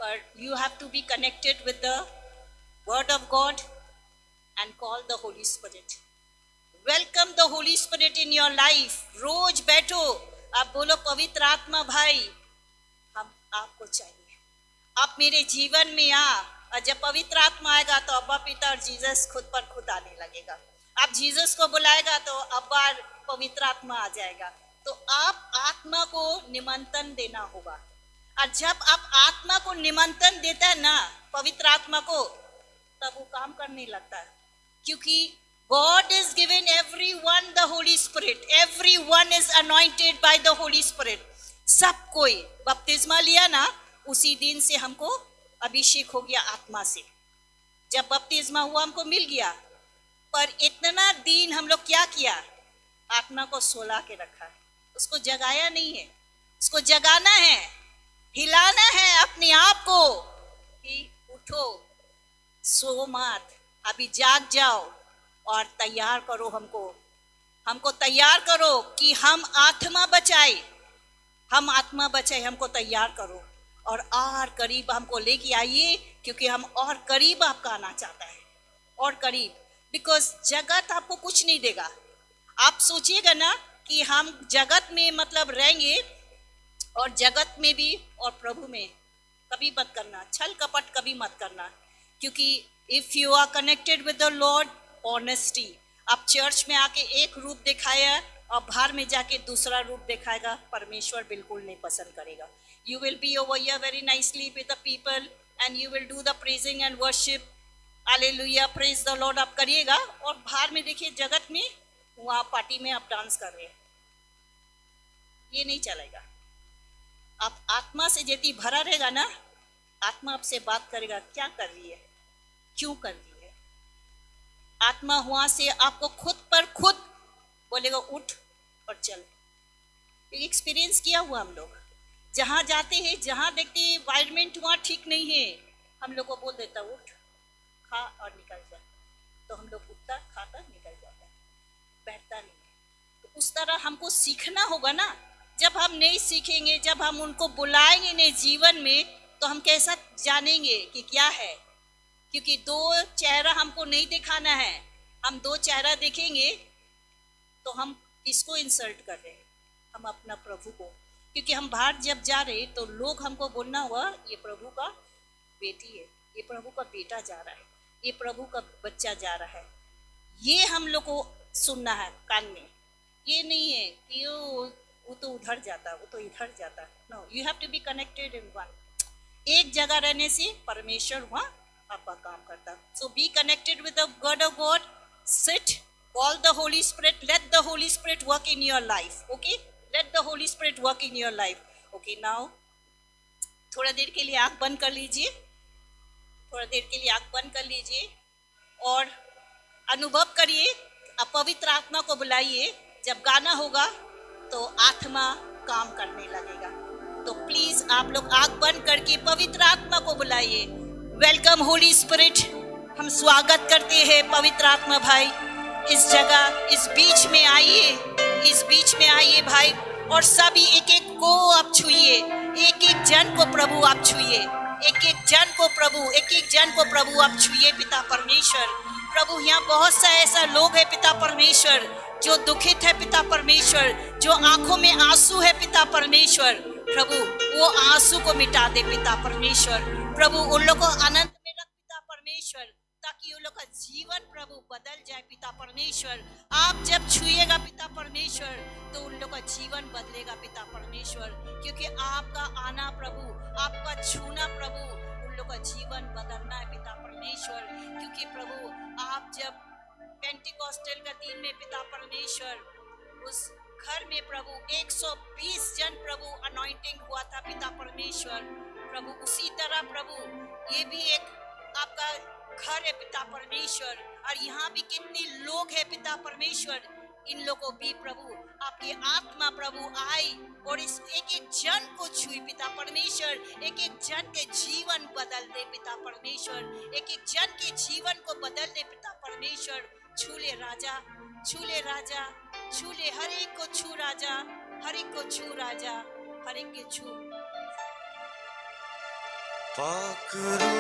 पर you have to be connected with the word of God and call the Holy Spirit, welcome the Holy Spirit in your life. रोज बैठो, आप बोलो पवित्र आत्मा भाई हम आपको चाहिए, आप मेरे जीवन में आ। और जब पवित्र आत्मा आएगा तो अब्बा पिता और जीसस खुद पर खुद आने लगेगा। आप जीसस को बुलाएगा तो अब्बा पवित्र आत्मा आ जाएगा। तो आप आत्मा को निमंत्रण देना होगा, और जब आप आत्मा को निमंत्रण देता है ना, पवित्र आत्मा को, तब वो काम करने लगता है। क्योंकि God is given everyone the Holy Spirit, everyone is anointed by the Holy Spirit। सब कोई बपतिस्मा लिया ना, उसी दिन से हमको अभिषेक हो गया आत्मा से। जब बपतिस्मा हुआ हमको मिल गया, पर इतना दिन हम लोग क्या किया, आत्मा को सोला के रखा, उसको जगाया नहीं है। उसको जगाना है, हिलाना है अपने आप को कि उठो, सो मत, अभी जाग जाओ और तैयार करो हमको तैयार करो कि हम आत्मा बचाए, हमको तैयार करो और करीब हमको लेके आइए, क्योंकि हम और करीब आपका आना चाहता है, और करीब। बिकॉज जगत आपको कुछ नहीं देगा। आप सोचिएगा ना कि हम जगत में मतलब रहेंगे, और जगत में भी और प्रभु में कभी मत करना, छल कपट कभी मत करना। क्योंकि if you are connected with the Lord, honesty, आप चर्च में आके एक रूप दिखाया और बाहर में जाके दूसरा रूप दिखाएगा, परमेश्वर बिल्कुल नहीं पसंद करेगा। You will be over here very nicely with the people and you will do the praising and worship, hallelujah, praise the Lord आप करिएगा, और बाहर में देखिए जगत में वहाँ पार्टी में आप डांस कर रहे हैं, ये नहीं चलेगा। आप आत्मा से यदि भरा रहेगा ना, आत्मा आपसे बात करेगा, क्या कर रही है, क्यों कर रही है। आत्मा वहां से आपको खुद पर खुद बोलेगा उठ और चल। एक्सपीरियंस किया हुआ हम लोग, जहां जाते हैं, जहां देखते हैं एनवायरमेंट वहां ठीक नहीं है, हम लोग को बोल देता उठ खा और निकल जा, तो हम लोग उठता खाता निकल जाता है, बैठता नहीं है। तो उस तरह हमको सीखना होगा ना। जब हम नहीं सीखेंगे, जब हम उनको बुलाएंगे नहीं जीवन में, तो हम कैसा जानेंगे कि क्या है। क्योंकि दो चेहरा हमको नहीं दिखाना है। हम दो चेहरा देखेंगे तो हम किसको इंसल्ट कर रहे हैं, हम अपना प्रभु को। क्योंकि हम बाहर जब जा रहे तो लोग हमको बोलना हुआ ये प्रभु का बेटी है, ये प्रभु का बेटा जा रहा है, ये प्रभु का बच्चा जा रहा है, ये हम लोग को सुनना है कान में। ये नहीं है कि वो तो उधर जाता, वो तो इधर जाता। No, you have to be connected in one. एक जगह रहने से परमेश्वर वहाँ आपका काम करता। So be connected with the God of God, sit, call the Holy Spirit, let the Holy Spirit work in your life, okay? Let the Holy Spirit work in your life, okay? Now थोड़ा देर के लिए आँख बंद कर लीजिए, थोड़ा देर के लिए आँख बंद कर लीजिए और अनुभव करिए। आप पवित्र आत्मा को बुलाइए। जब गाना होगा तो आत्मा काम करने लगेगा। तो प्लीज आप लोग आँख बंद करके पवित्र आत्मा को बुलाइए। वेलकम होली स्पिरिट, हम स्वागत करते हैं पवित्र आत्मा भाई। इस जगह, इस बीच में आइए, इस बीच में आइए भाई, और सभी एक एक को आप छुइए, एक एक जन को प्रभु आप छुइए, एक एक जन को प्रभु, एक एक जन को प्रभु आप छुइए। पिता परमेश्वर, प्रभु यहाँ बहुत सा ऐसा लोग है पिता परमेश्वर जो दुखित है पिता परमेश्वर, जो आंखों में आंसू है पिता परमेश्वर। प्रभु वो आंसू को मिटा दे पिता परमेश्वर। प्रभु उन लोगों को आनंद में रख पिता परमेश्वर, ताकि उन लोग का जीवन प्रभु बदल जाए पिता परमेश्वर। आप जब छुएगा पिता परमेश्वर तो उन लोग का जीवन बदलेगा पिता परमेश्वर, क्योंकि आपका आना प्रभु, आपका छूना प्रभु, उन लोग का जीवन बदलना है पिता परमेश्वर। क्योंकि प्रभु आप जब पेंटिकॉस्टल का दिन में पिता परमेश्वर उस घर में प्रभु 120 जन प्रभु अनॉइंटिंग हुआ था पिता परमेश्वर। प्रभु उसी तरह प्रभु ये भी एक आपका घर है पिता परमेश्वर, और यहाँ भी कितने लोग हैं पिता परमेश्वर। इन लोगों भी प्रभु आपकी आत्मा प्रभु आई और इस एक एक जन को छुई पिता परमेश्वर। एक एक जन के जीवन बदल दे पिता परमेश्वर, एक एक जन के जीवन को बदल दे पिता परमेश्वर। छू ले राजा, छू ले राजा, छू ले, हर एक को छू राजा, हर एक को छू राजा, हर एक के छू। पकड़ो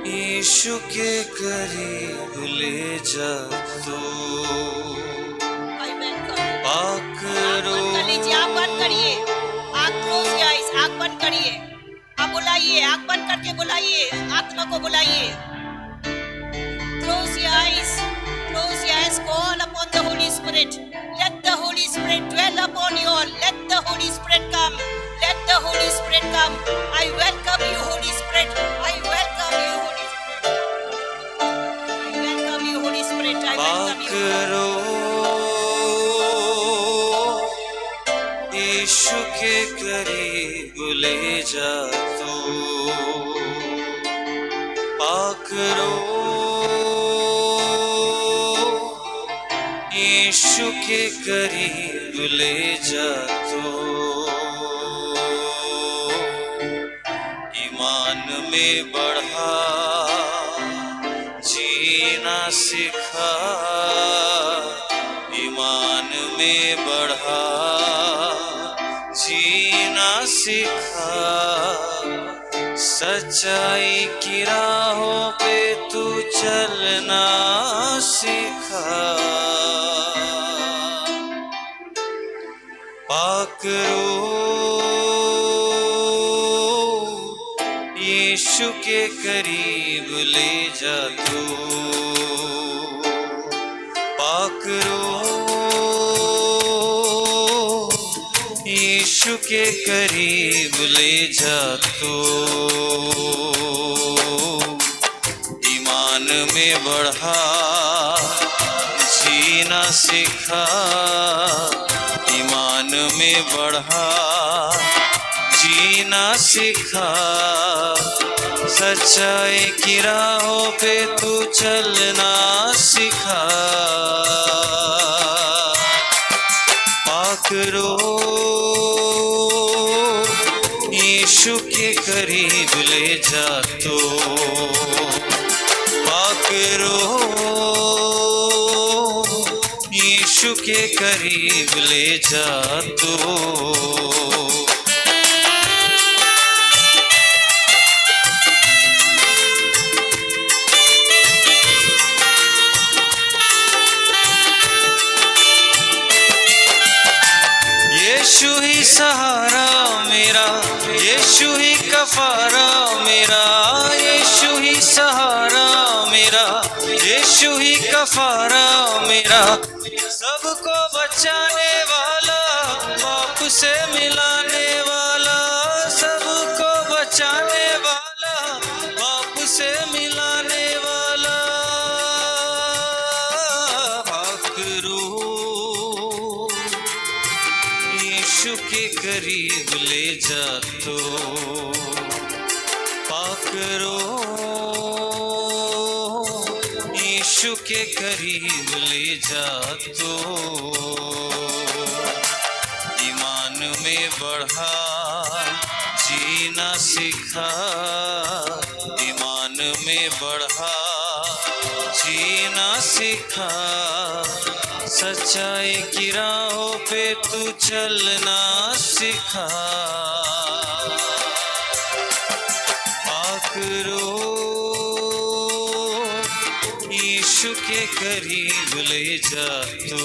यीशु के करीब ले जा तो, पकड़ो। आँख बंद करिए, आँख क्लोज योर आईज, आँख बंद करिए। आप बुलाइए, आँख बंद करके बुलाइए, आत्मा को बुलाइए। Close your eyes, close your eyes, call upon the Holy Spirit. Let the Holy Spirit dwell upon you all. Let the Holy Spirit come. Let the Holy Spirit come. I welcome you, Holy Spirit. I welcome you, Holy Spirit. I welcome you, Holy Spirit. I welcome you. पकड़ो यीशु के करीब ले जा तो, पकड़ो यीशु के करीब ले जा तो, ईमान में बढ़ा जीना सिखा, ईमान में बढ़ा जीना सिखा, सच्चाई की राहों पे तू चलना सिखा। पकड़ो यीशु के करीब ले जा तू, यीशु के करीब ले जा तो ईमान में बढ़ा, जीना सीखा, ईमान में बढ़ा, जीना सीखा, सच्चाई की राहों पे तू चलना सीखा। पाकरो यीशु के करीब ले जा तो, पाकरो यीशु के करीब ले जा तो। यीशु ही सहारा मेरा, यीशु ही कफारा मेरा, यीशु ही सहारा मेरा, यीशु ही कफारा मेरा, सबको बचाने वाला, बाप से मिलाने वाला, सबको बचाने वाला, बाप से मिलाने वाला। पाकरो यीशु के करीब ले जा तो, पाकरो यीशु के करीब ले जा तो ईमान में बढ़ा, जीना सीखा, ईमान में बढ़ा, जीना सीखा, सच्चाई की राहों पे तू चलना सीखा। पाकरो यीशु के करीब ले जा तो।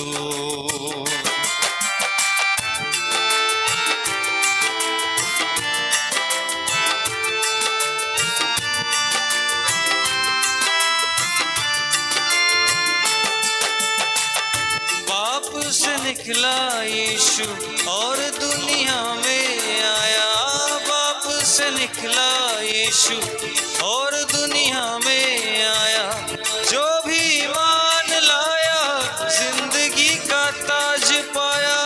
बाप से निकला यीशु और दुनिया में आया, बाप से निकला यीशु और दुनिया में आया, जो भी ईमान लाया जिंदगी का ताज पाया,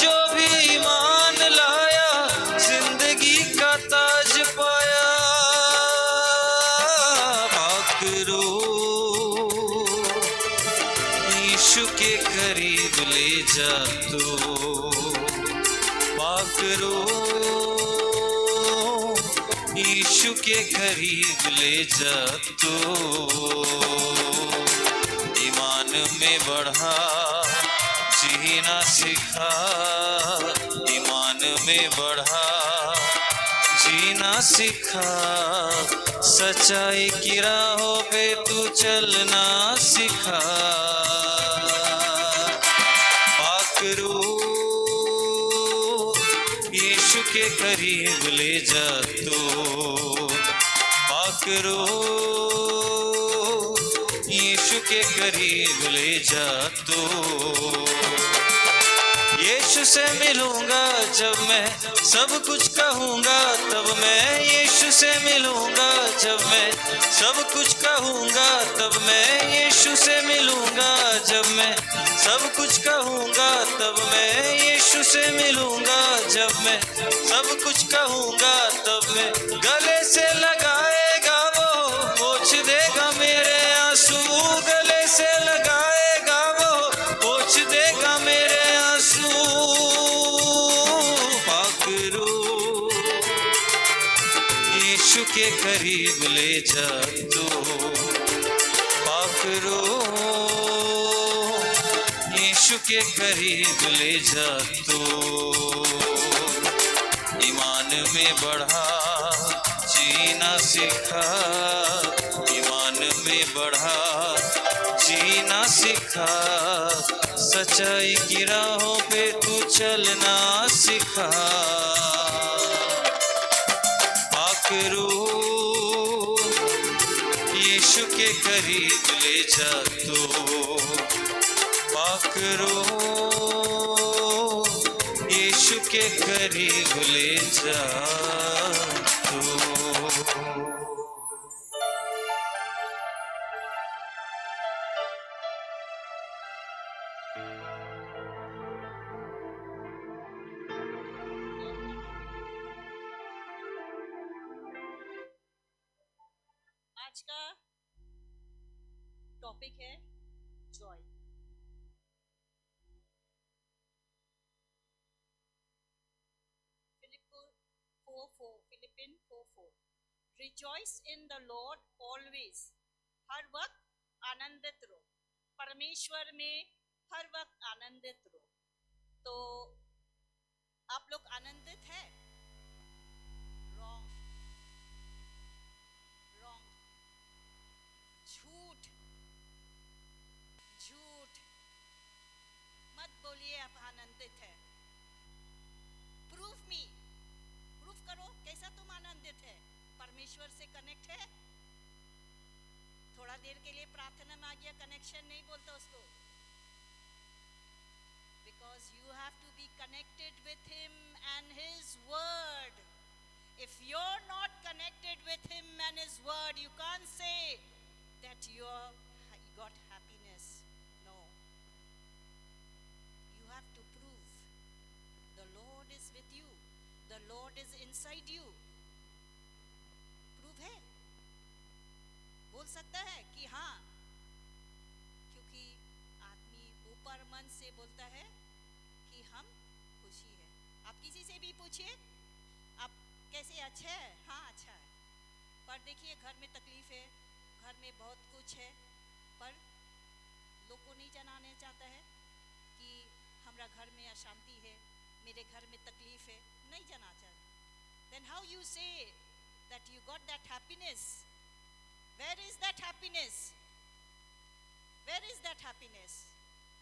जो भी ईमान लाया जिंदगी का ताज पाया। पाकरो यीशु के करीब ले जा तो, पाकरो यीशु के करीब ले जा तो ईमान में बढ़ा, जीना सीखा, ईमान में बढ़ा, जीना सीखा, सच्चाई की राहों पे तू चलना सीखा। पाकरो यीशु के करीब ले जा तो, पाकरो यीशु के करीब ले जा तो। यीशु से मिलूंगा जब मैं सब कुछ कहूँगा, तब मैं यीशु से मिलूंगा जब मैं सब कुछ कहूँगा, तब मैं यीशु से मिलूंगा जब मैं सब कुछ कहूँगा, तब मैं यीशु से मिलूंगा जब मैं सब कुछ कहूँगा, तब मैं गले से लगाएगा वो, पोंछ देगा मेरे आंसू, गले से लगाएगा वो, पोंछ देगा मेरे आंसू। पाकरो यीशु के करीब ले जा तो, पाकरो यीशु के करीब ले जा तो ईमान में बढ़ा, जीना सीखा, ईमान में बढ़ा, जीना सीखा, सच्चाई की राहों पे तू चलना सीखा। पाकरो यीशु के करीब ले जा तो, पाकरो यीशु यीशु के करीब ले जा तू। आज का टॉपिक है joy. Philippians 4:4 rejoice in the Lord always, हर वक्त आनंदित रहो। परमेश्वर में हर वक्त आनंदित रहो। तो आप लोग आनंदित हैं? रॉन्ग, रॉन्ग, झूठ, झूठ मत बोलिए आप आनंदित है। प्रूफ मी, प्रूफ करो कैसा तुम आनंदित है। परमेश्वर से कनेक्ट है। थोड़ा देर के लिए प्रार्थना में आ गया, कनेक्शन नहीं बोलते उसको। Because you have to be connected with him and his word. If you are not connected with him and his word, you can't say that you got happiness. No, you have to prove the Lord is with you, the Lord is inside you. Prove है, बोल सकता है कि हाँ, क्योंकि आदमी ऊपर मन से बोलता है कि हम खुशी है। आप किसी से भी पूछिए आप कैसे, अच्छा है, हाँ अच्छा है। पर देखिए घर में तकलीफ है, घर में बहुत कुछ है, पर लोग को नहीं जनाने चाहता है कि हमारा घर में अशांति है, मेरे घर में तकलीफ है, नहीं जाना चाहता। Then how you say that you got that happiness? Where is that happiness? Where is that happiness?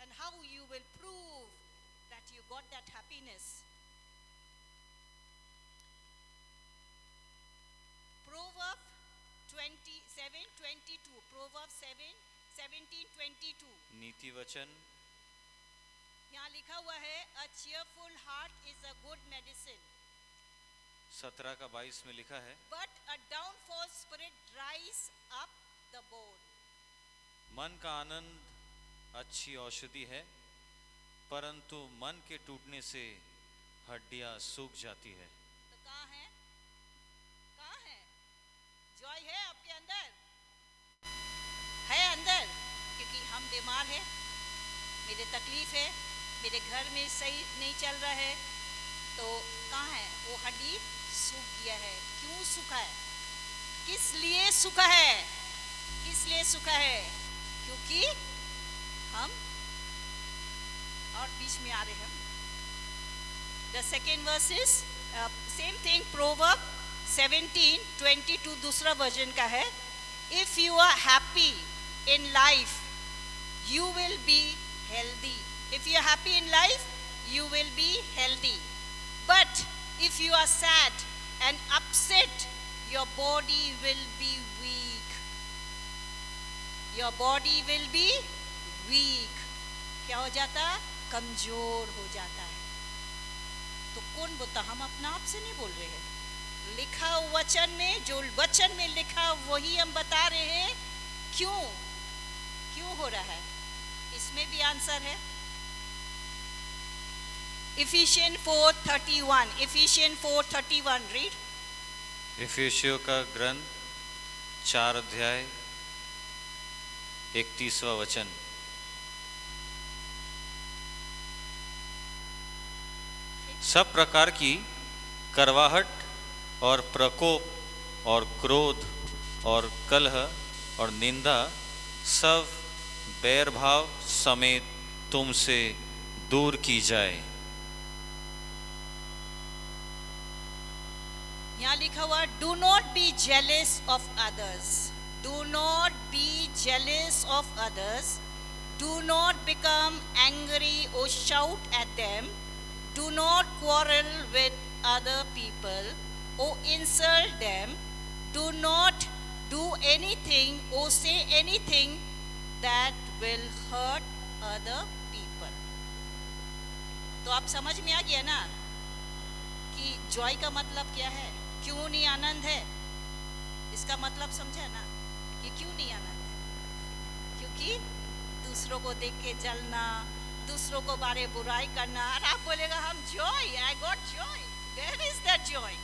And how you will prove that you got that happiness? Proverbs 27:22, Proverbs 17:22 नीति वचन यहाँ लिखा हुआ है, a cheerful heart is a good medicine, 17 का 22 में लिखा है, but a downfall spirit dries up the bone. मन का आनंद अच्छी औषधि है, परंतु मन के टूटने से हड्डियां सूख जाती है। तो कहाँ है, कहाँ है जॉय? है आपके अंदर, है अंदर। क्योंकि हम बीमार है, मेरे तकलीफ है, मेरे घर में सही नहीं चल रहा है, तो कहाँ है वो हड्डी? सूख गया है। क्यों सूखा है? किस लिए सूखा है? किस लिए सूखा है? क्योंकि हम, और बीच में आ रहे हैं। The second verse is same thing, Proverbs 17:22 दूसरा वर्जन का है। If you are happy in life, you will be healthy. If you are happy in life, you will be healthy. But if you are sad and upset, your body will be weak. Your body will be weak. क्या हो जाता? कमजोर हो जाता है। तो कौन बोलता? हम अपना आप से नहीं बोल रहे हैं, लिखा वचन में, जो वचन में लिखा वही हम बता रहे हैं। क्यों, क्यों हो रहा है? इसमें भी आंसर है। Ephesians 4:31, Ephesians 4:31 read. इफिसियों का ग्रंथ 4 अध्याय 31वां वचन। सब प्रकार की करवाहट और प्रकोप और क्रोध और कलह और निंदा सब बैर भाव समेत तुमसे दूर की जाए। यहाँ लिखा हुआ, do not be jealous of others, do not be jealous of others, do not become angry or shout at them, do not quarrel with other people or insult them, do not do anything or say anything that will hurt other people. तो आप समझ में आ गया ना? कि Joy का मतलब क्या है, क्यों नहीं आनंद है, इसका मतलब समझा ना कि क्यों नहीं आनंद है, क्योंकि दूसरों को देख के जलना, दूसरों को बारे बुराई करना। और आप बोलेगा हम joy, I got joy, where is that joy,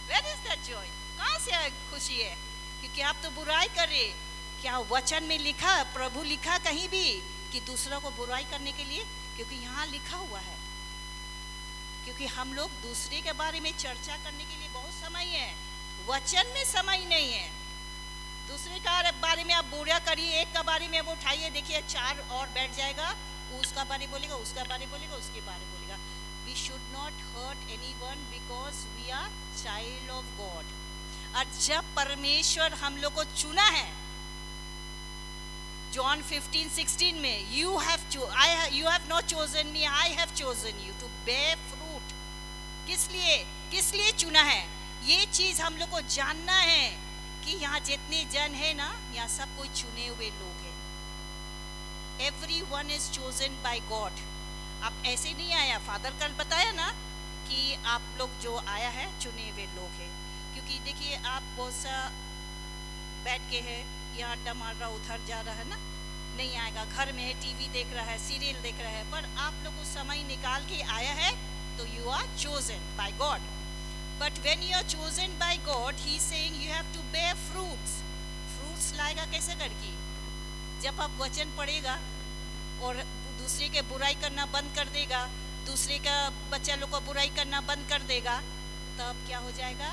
where is that joy, कहाँ से खुशी है? क्योंकि आप तो बुराई कर रहे। क्या वचन में लिखा, प्रभु लिखा कहीं भी कि दूसरों को बुराई करने के लिए? क्योंकि यहाँ लिखा हुआ है, क्योंकि हम लोग दूसरे के बारे में चर्चा करने के लिए बहुत समय है, वचन में समय नहीं है। दूसरे का बारे में आप बुरा करिए, एक का बारे में वो उठाइए, देखिए 4 और बैठ जाएगा, उसका बारे बोलेगा, उसका बारे बोलेगा, उसके बारे बोलेगा। We should not hurt anyone because we are child of God. और जब परमेश्वर हम लोग को चुना है, जॉन 15:16 में, you have not chosen me, I have chosen you to bear fruit. किस लिए चुना है? ये चीज हम लोग को जानना है कि यहाँ जितने जन है ना, यहाँ सब कोई चुने हुए लोग हैं। Everyone is chosen by God। आप ऐसे नहीं आया, फादर कल बताया ना कि आप लोग जो आया है चुने हुए लोग हैं। क्योंकि देखिए आप बहुत सा बैठ के है, यहाँ अड्डा मार रहा, उधर जा रहा है ना, नहीं आएगा, घर में है, टीवी देख रहा है, सीरियल देख रहा है, पर आप लोग उस समय निकाल के आया है तो you are chosen by God. But when you are chosen by God, he is saying you have to bear fruits. Fruits लाएगा कैसे करके? जब आप वचन पढ़ेगा और दूसरे के बुराई करना बंद कर देगा, दूसरे का बच्चा लोग को बुराई करना बंद कर देगा, तब क्या हो जाएगा?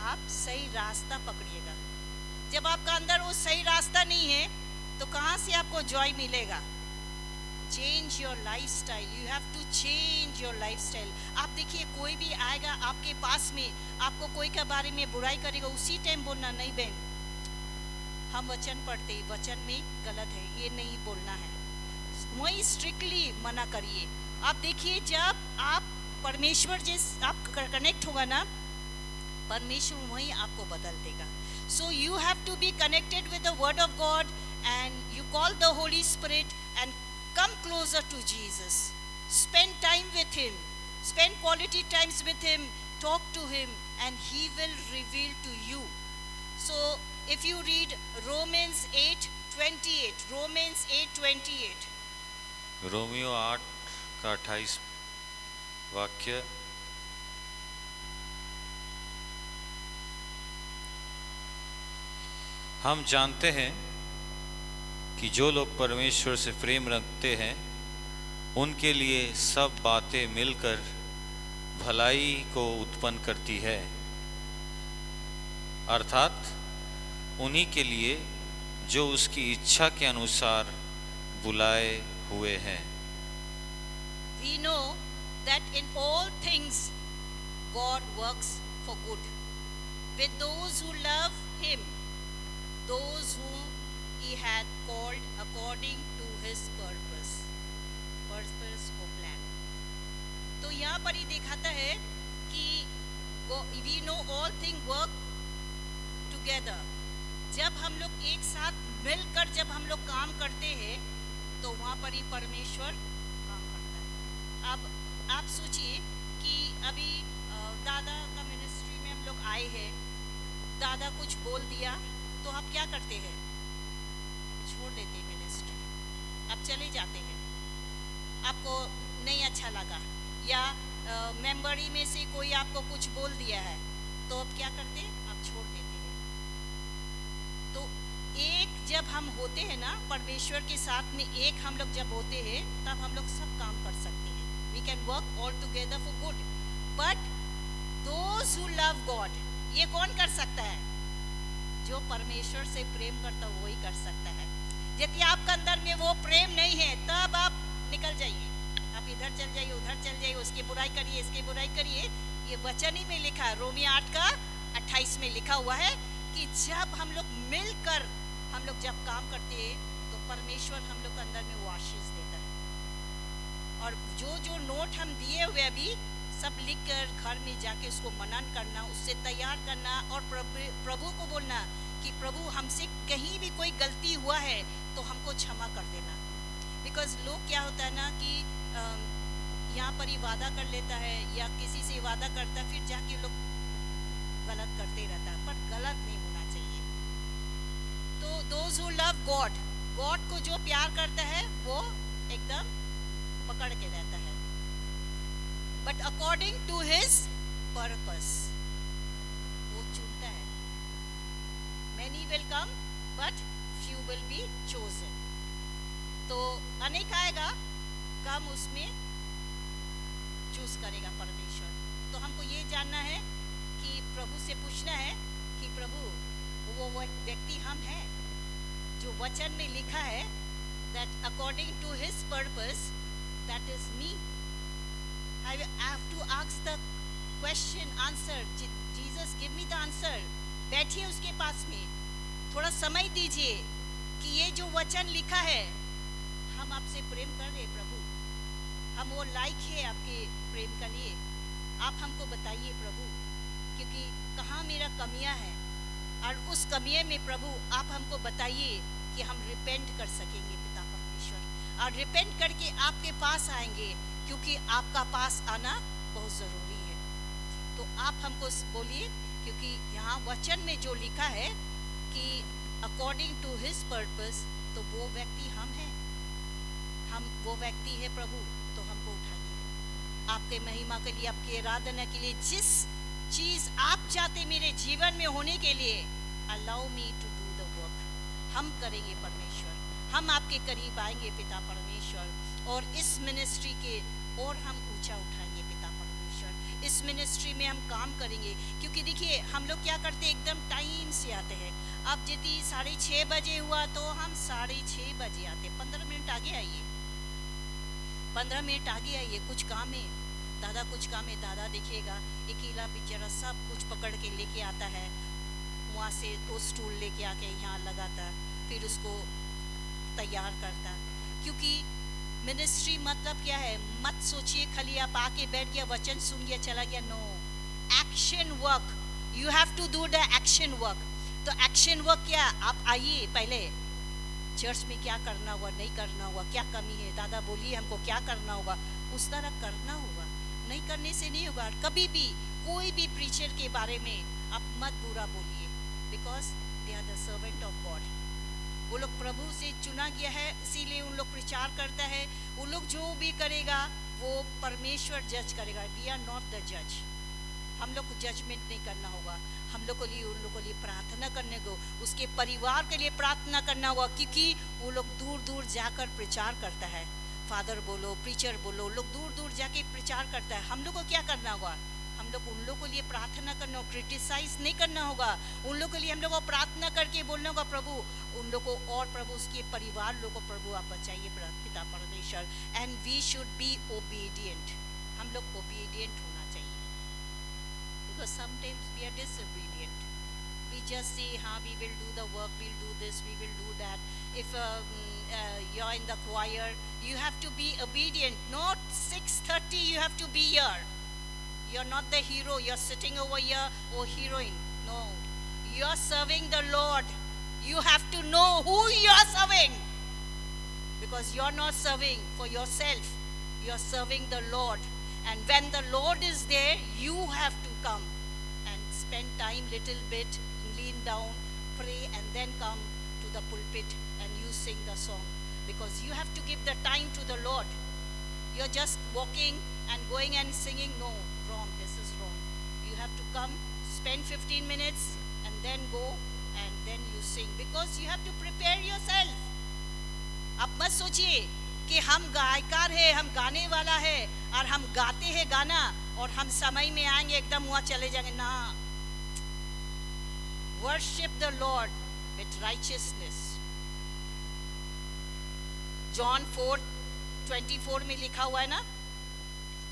आप सही रास्ता पकड़िएगा। जब आपका अंदर वो सही रास्ता नहीं है तो कहाँ से आपको जॉय मिलेगा? Change your lifestyle, you have to change your lifestyle. आप देखिए कोई भी आएगा आपके पास में, आपको कोई के बारे में बुराई करेगा, उसी टाइम बोलना नहीं बहन, हम वचन पढ़ते ही वचन में गलत है, ये नहीं बोलना है, वही स्ट्रिक्टली मना करिए। आप देखिए जब आप परमेश्वर जिस आप कनेक्ट होगा ना, परमेश्वर वही आपको बदल देगा। So you have to be connected with the word of God and you call the Holy Spirit and come closer to Jesus, spend time with him, spend quality times with him, talk to him and he will reveal to you. So if you read Romans 8:28, Romans 8:28, Romeo 8 का 28 वाक्य, हम जानते हैं कि जो लोग परमेश्वर से प्रेम रखते हैं उनके लिए सब बातें मिलकर भलाई को उत्पन्न करती है, अर्थात उन्हीं के लिए जो उसकी इच्छा के अनुसार बुलाए हुए हैं। we know that in all things God works for good with those who love him, those whom he had called according to his purpose or plan। तो यहाँ पर ही दिखाता है कि we know all things work together। जब हम लोग एक साथ मिलकर जब हम लोग काम करते हैं तो वहाँ पर ही परमेश्वर काम करता है। अब आप सोचिए कि अभी दादा का मिनिस्ट्री में हम लोग आए हैं, दादा कुछ बोल दिया तो आप क्या करते हैं? छोड़ देते हैं मिनिस्ट्री, आप चले जाते हैं। आपको नहीं अच्छा लगा या मेंबरी में से कोई आपको कुछ बोल दिया है तो अब क्या करते हैं? आप छोड़ देते हैं। तो एक जब हम होते हैं ना परमेश्वर के साथ में, एक हम लोग जब होते हैं तब हम लोग सब काम कर सकते हैं। We can work all together for good. But those who love God, ये कौन कर सकता है? जो परमेश्वर से प्रेम करता है वही कर सकता है। यदि आपका अंदर में वो प्रेम नहीं है तब आप निकल जाइए, आप इधर चल जाइए, उधर चल जाइए, उसकी बुराई करिए, इसकी बुराई करिए। ये वचन ही में लिखा है, रोमियो 8 का 28 में लिखा हुआ है कि जब हम लोग मिलकर हम लोग जब काम करते हैं तो परमेश्वर हम लोग के अंदर में वो आशीष देता है। और जो नोट हम दिए हुए अभी सब लिख कर घर में जाके उसको मनन करना, उससे तैयार करना और प्रभु को बोलना कि प्रभु हमसे कहीं भी कोई गलती हुआ है तो हमको क्षमा कर देना। बिकॉज लोग क्या होता है ना कि यहाँ पर ही वादा कर लेता है या किसी से वादा करता है, फिर जाके लोग गलत करते रहता है, पर गलत नहीं होना चाहिए। तो those who love God, God को जो प्यार करता है वो एकदम पकड़ के रहता है। But according to his purpose, वो चुनता है। Many will come, but few will be chosen. तो अनेक आएगा, कम उसमें चूज करेगा परमेश्वर। तो हमको ये जानना है कि प्रभु से पूछना है कि प्रभु वो व्यक्ति हम हैं जो वचन में लिखा है, that according to his purpose, that is me. I have to ask the question, answer. Jesus, give me the answer. बैठिए उसके पास में, थोड़ा समय दीजिए कि ये जो वचन लिखा है, हम आपसे प्रेम कर रहे प्रभु, हम वो लायक है आपके प्रेम के लिए, आप हमको बताइए प्रभु, क्योंकि कहाँ मेरा कमियां है, और उस कमियों में प्रभु आप हमको बताइए कि हम रिपेंट कर सकेंगे पिता परमेश्वर, और रिपेंट करके आपके पास आएंगे, क्योंकि आपका पास आना बहुत ज़रूरी है। तो आप हमको बोलिए, क्योंकि यहाँ वचन में जो लिखा है कि अकॉर्डिंग टू हिज पर्पस, तो वो व्यक्ति हम हैं, हम वो व्यक्ति है प्रभु। तो हमको उठाइए आपके महिमा के लिए, आपकी आराधना के लिए, जिस चीज़ आप चाहते मेरे जीवन में होने के लिए, allow me to do the work. हम करेंगे परमेश्वर, हम आपके करीब आएंगे पिता परमेश्वर, और इस मिनिस्ट्री के और हम ऊंचा उठाएंगे पिता परमेश्वर। इस मिनिस्ट्री में हम काम करेंगे, क्योंकि देखिए हम लोग क्या करते हैं, एकदम टाइम से आते हैं। अब यदि 6:30 बजे हुआ तो हम 6:30 बजे आते, 15 मिनट आगे आइए, 15 मिनट आगे आइए, कुछ काम है दादा, कुछ काम है दादा। देखिएगा अकेला बेचारा सब कुछ पकड़ के लेके आता है, वहाँ से वो स्टूल लेके आके यहाँ लगाता, फिर उसको तैयार करता। क्योंकि मिनिस्ट्री मतलब क्या है, मत सोचिए खाली आप आके बैठ गया, वचन सुन गया, चला गया। No, action work, you have to do the action work. तो एक्शन वर्क क्या, आप आइए पहले चर्च में क्या करना होगा, नहीं करना होगा, क्या कमी है दादा बोलिए हमको क्या करना होगा, उस तरह करना होगा। नहीं करने से नहीं होगा। कभी भी कोई भी प्रीचर के बारे में आप मत बुरा बोलिए, because they are the servant of God. वो लोग प्रभु से चुना गया है, इसीलिए उन लोग प्रचार करता है। वो लोग जो भी करेगा वो परमेश्वर जज करेगा। वी आर नॉट द जज। हम लोग को जजमेंट नहीं करना होगा, हम लोग को लिए उन लोग को लिए प्रार्थना करने को, उसके परिवार के लिए प्रार्थना करना होगा, क्योंकि वो लोग दूर दूर जाकर प्रचार करता है। फादर बोलो, प्रीचर बोलो, लोग दूर दूर जाके प्रचार करता है। हम लोग को क्या करना होगा, हम लोग उन लोग को लिए प्रार्थना करना होगा, क्रिटिसाइज नहीं करना होगा। उन लोग के लिए हम लोग को प्रार्थना करके बोलना होगा प्रभु उन लोग को, और प्रभु उसके परिवार लोग को प्रभु आप बचाइए पिता परमेश्वर। And we should be obedient, हम लोग ओबीडियंट होना चाहिए, because sometimes we are disobedient. We just say, we will do the work, we'll do this, we will do that. If you're in the choir, you have to be obedient. Not 6:30, you have to be here. You're not the hero, you're sitting over here, or heroine. No, you're serving the Lord. You have to know who you're serving. Because you're not serving for yourself, you're serving the Lord. And when the Lord is there, you have to come and spend time little bit, lean down, pray, and then come to the pulpit and you sing the song, because you have to give the time to the Lord. You're just walking and going and singing. No, wrong, this is wrong. You have to come, spend 15 minutes and then go and then you sing, because you have to prepare yourself. आप मत सोचिए कि हम गायकार है, हम गाने वाला है और हम गाते हैं गाना और हम समय में आएंगे एकदम वहाँ चले जाएंगे ना। Worship the Lord with righteousness. John 4:24 में लिखा हुआ है ना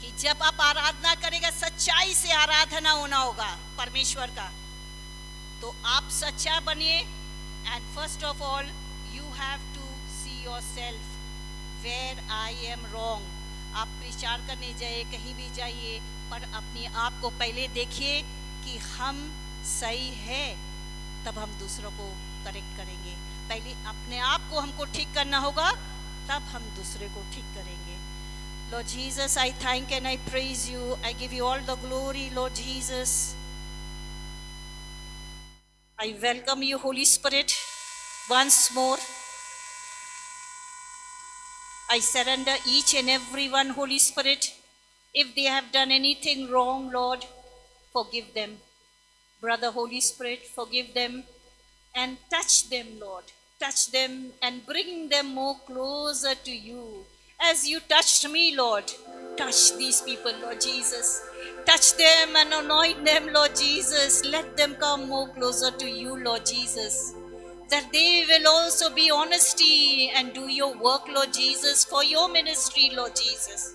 कि जब आप आराधना करेगा, सच्चाई से आराधना होना होगा परमेश्वर का, तो आप सच्चा बनिए। And first of all, you have to see yourself where I am wrong. आप प्रचार करने जाइए, कहीं भी जाइए, पर अपने आप को पहले देखिए कि हम सही है, तब हम दूसरों को करेक्ट करेंगे। पहले अपने आप को हमको ठीक करना होगा, तब हम दूसरे को ठीक करेंगे। Lord Jesus, I thank and I praise you. I give you all the glory, Lord Jesus. I welcome you, Holy Spirit, once more. I surrender each and every one, Holy Spirit. If they have done anything wrong, Lord, forgive them. Brother Holy Spirit, forgive them and touch them, Lord. Touch them and bring them more closer to you. As you touched me, Lord, touch these people, Lord Jesus. Touch them and anoint them, Lord Jesus. Let them come more closer to you, Lord Jesus. That they will also be honesty and do your work, Lord Jesus, for your ministry, Lord Jesus.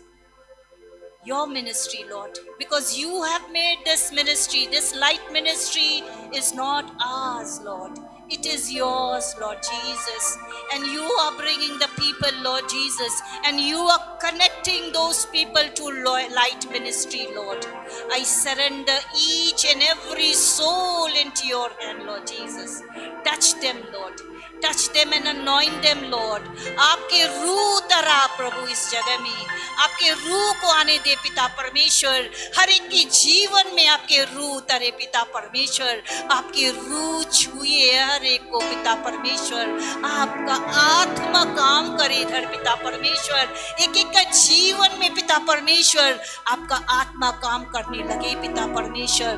Your ministry, Lord, because you have made this ministry. This light ministry is not ours, Lord. It is yours, Lord Jesus. And you are bringing the people, Lord Jesus, and you are connecting those people to light ministry, Lord. I surrender each and every soul into your hand, Lord Jesus. Touch them, Lord. Touch them and anoint them, Lord. आपके रूह तरा प्रभु इस जगह में, आपके रूह को आने दे पिता परमेश्वर. हर एक के जीवन में आपके रूह तरे पिता परमेश्वर. आपके रूह छुए हर एक को पिता परमेश्वर. आपका आत्मा काम करे इधर पिता परमेश्वर. एक एक का जीवन में पिता परमेश्वर आपका आत्मा काम करने लगे पिता परमेश्वर.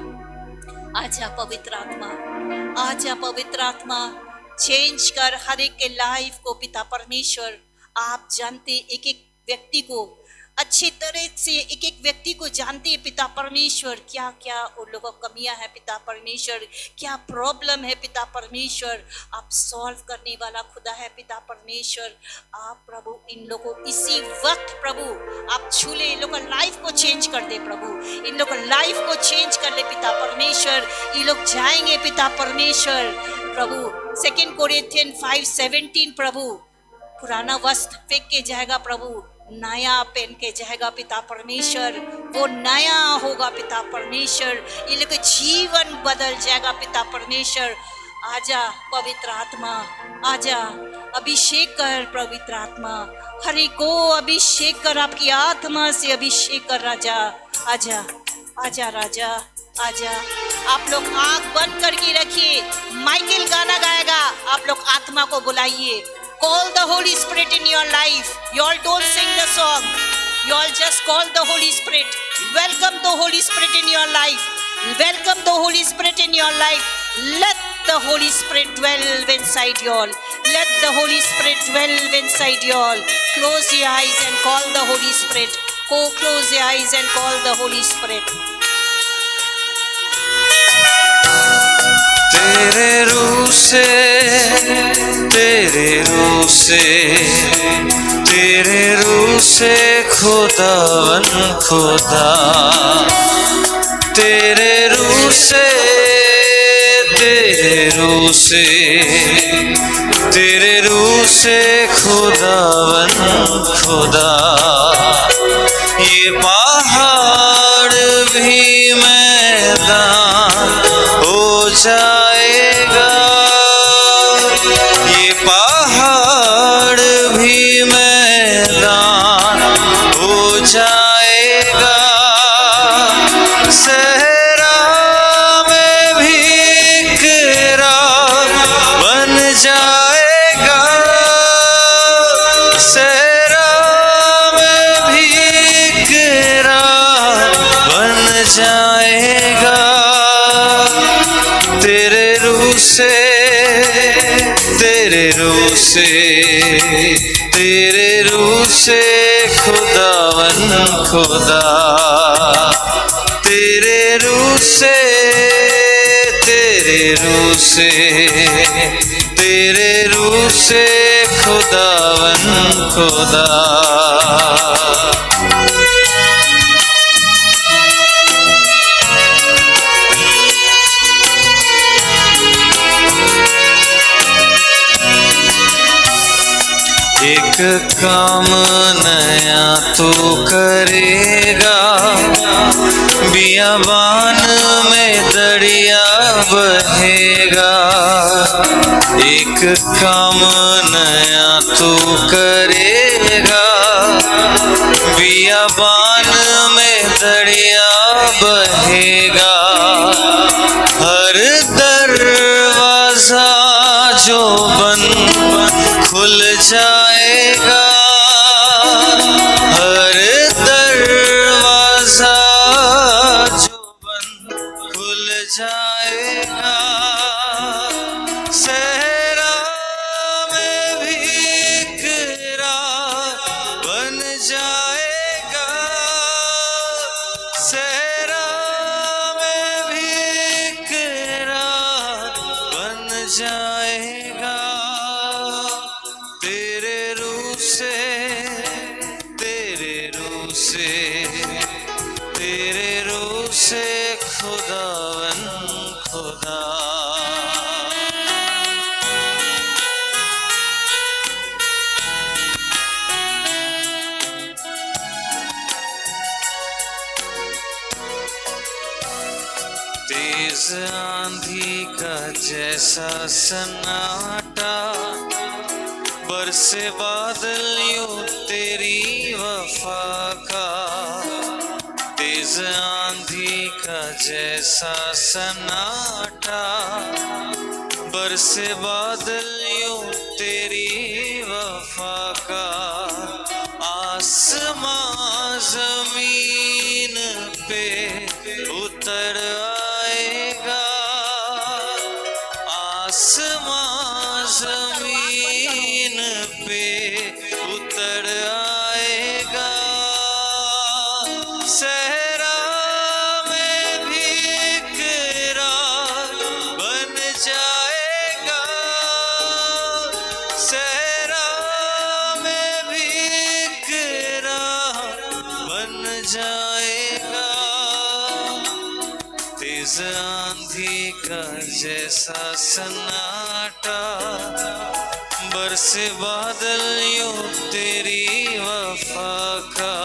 आजा पवित्र आत्मा, आजा पवित्र आत्मा, चेंज कर हर एक के लाइफ को पिता परमेश्वर. आप जानते एक एक व्यक्ति को अच्छी तरह से, एक एक व्यक्ति को जानते हैं पिता परमेश्वर क्या क्या उन लोगों को कमियां हैं पिता परमेश्वर, क्या प्रॉब्लम है पिता परमेश्वर. आप सॉल्व करने वाला खुदा है पिता परमेश्वर. आप प्रभु इन लोगों को इसी वक्त प्रभु आप छू ले, इन लोगों का लाइफ को चेंज कर दे प्रभु. इन लोगों का लाइफ को चेंज कर ले पिता परमेश्वर. ये लोग जाएंगे पिता परमेश्वर प्रभु. 2 कोरिन्थियन 5:17 प्रभु, पुराना वस्त्र फेंक के जाएगा प्रभु, नया पहन के जाएगा पिता परमेश्वर. वो नया होगा पिता परमेश्वर. ये लोग जीवन बदल जाएगा पिता परमेश्वर. आजा पवित्र आत्मा, आजा अभिषेक कर पवित्र आत्मा. हरि को अभिषेक कर, आपकी आत्मा से अभिषेक कर राजा. आजा आजा राजा, आजा. आप लोग आंख बंद करके रखिए. माइकल गाना गाएगा, आप लोग आत्मा को बुलाइए. Call the Holy Spirit in your life. You all don't sing the song. You all just call the Holy Spirit. Welcome the Holy Spirit in your life. Welcome the Holy Spirit in your life. Let the Holy Spirit dwell inside you all. Let the Holy Spirit dwell inside you all. Close your eyes and call the Holy Spirit. Go close your eyes and call the Holy Spirit. तेरे रूह से, तेरे रूह से, तेरे रूह से खुदावन खुदा. तेरे रूह से, तेरे रूह से, तेरे रूह से खुदावन खुदा. ये पहाड़ भी मैदान हो जाएगा. ये पहाड़ भी मैदान हो जाएगा. सहरा में भी घेरा बन जाएगा. सहरा में भी घेरा बन जाएगा. तेरे रूह से, तेरे रूह से, तेरे रूह से खुदावन खुदा. तेरे रूह से, तेरे रूह से, तेरे रूह से खुदावन खुदा. एक काम नया तू करेगा. बियाबान में दरिया बहेगा. एक काम नया तू करेगा. बियाबान में दरिया बहेगा, हर दरवाजा जो बंद खुल जाएगा, हर दरवाजा जो बंद खुल जाएगा। सहरा में भी इकरार बन जाएगा, सहरा में भी इकरार बन जाएगा। तेरे रूह से, तेरे रूह से, तेरे रूह से खुदावन खुदा। तेज आंधी का जैसा सन्नाटा, बरसे बादल यूं तेरी वफा का। तेज आंधी का जैसा सन्नाटा, बरसे बादल यूं तेरी वफा का। आसमां जमीन पे उतर आएगा, आसमां जमीन पे उतर आएगा। सहरा में भी इकरार बन जाएगा, सहरा में भी इकरार बन जाएगा। तेज आंधी का जैसा सन्नाटा, बरसे बादल यूं तेरी वफा का।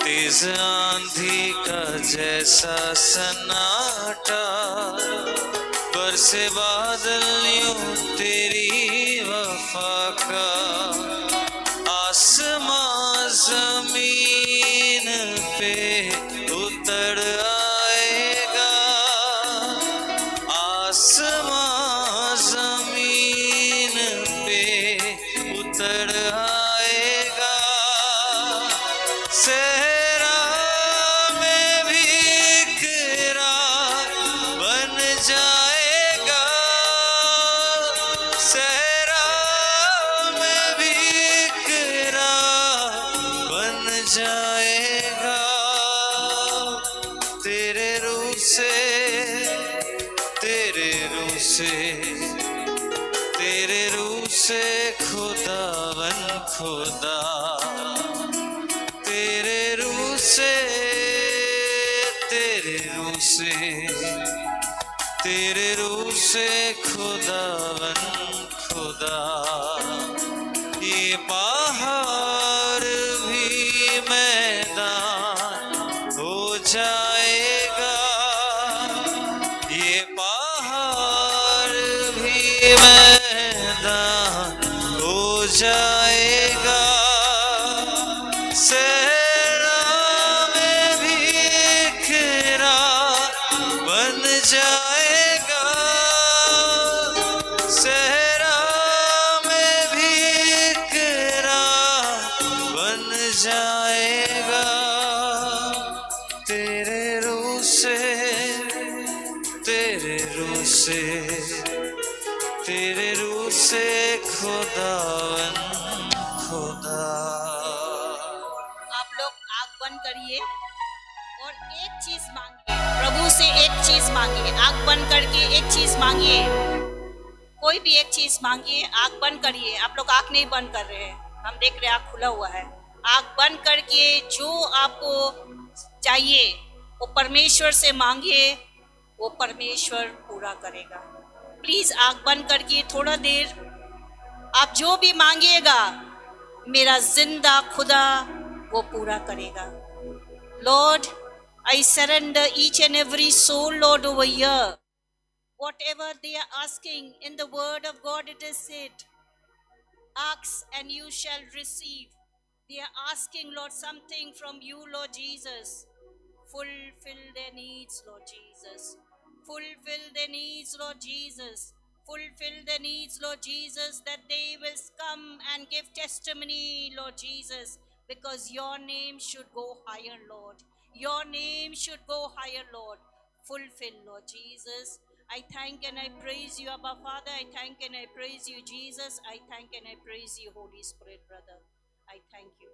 तेज आंधी का जैसा सन्नाटा, बरसे बादल यूं तेरी वफा का। आसमां जमीन पे उतर आएगा, आसमां जमीन पे उतर आएगा। सहरा में भी इकरार बन जाएगा, सहरा में भी इकरार बन जाएगा। तेरे रूह से, तेरे रूह से, तेरे रूह से खुदावन खुदा। तेरे रूह से, तेरे रूह से, तेरे रूह से खुदावन खुदा। ये पहाड़ भी मैदान हो जाएगा, ये पहाड़ भी मैदान हो जाएगा। सहरा में भी इकरार बन जाएगा, सहरा में भी इकरार बन जाएगा। तेरे रूह से, तेरे रूह से, तेरे रूह से खुदावन खुदा। आप लोग आग बंद करिए और एक चीज मांगिए, प्रभु से एक चीज मांगिए। आग बंद करके एक चीज मांगिए, कोई भी एक चीज मांगिए। आग बंद करिए। आप लोग आग नहीं बंद कर रहे हैं, हम देख रहे हैं आग खुला हुआ है। आग बंद करके जो आपको चाहिए वो परमेश्वर से मांगिए, वो परमेश्वर पूरा करेगा। प्लीज आग बंद करके थोड़ा देर आप जो भी मांगिएगा, मेरा जिंदा खुदा वो पूरा करेगा। Lord, I surrender each and every soul, Lord, over here. Whatever they are asking, in the word of God it is said, ask and you shall receive. They are asking, Lord, something from you, Lord Jesus. Fulfill their needs, Lord Jesus. Fulfill their needs, Lord Jesus. Fulfill their needs, Lord Jesus, that they will come and give testimony, Lord Jesus, because your name should go higher, Lord. Your name should go higher, Lord. Fulfill, Lord Jesus. I thank and I praise you, Abba Father. I thank and I praise you, Jesus. I thank and I praise you, Holy Spirit, brother. I thank you.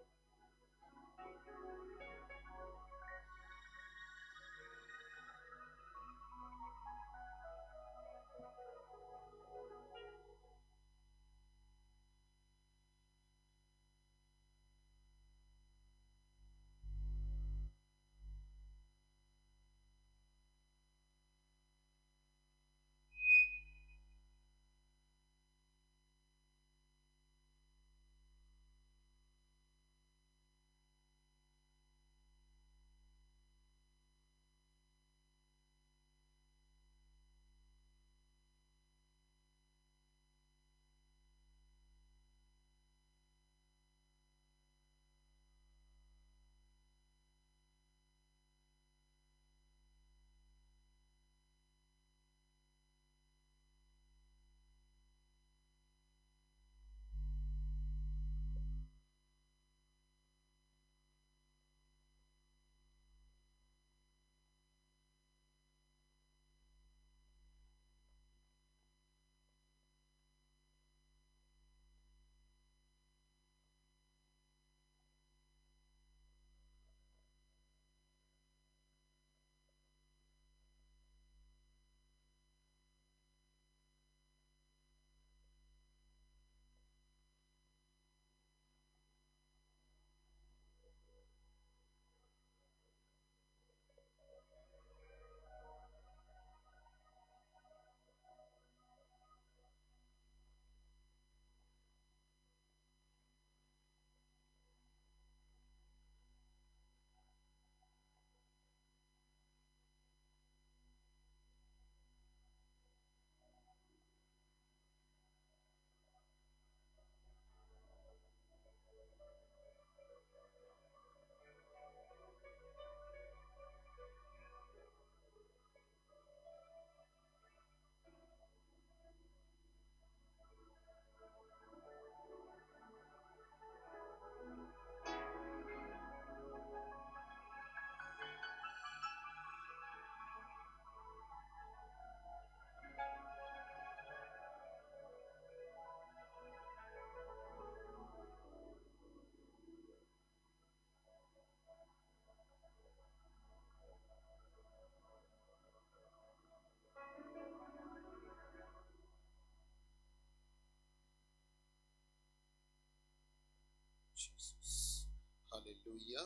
Hallelujah,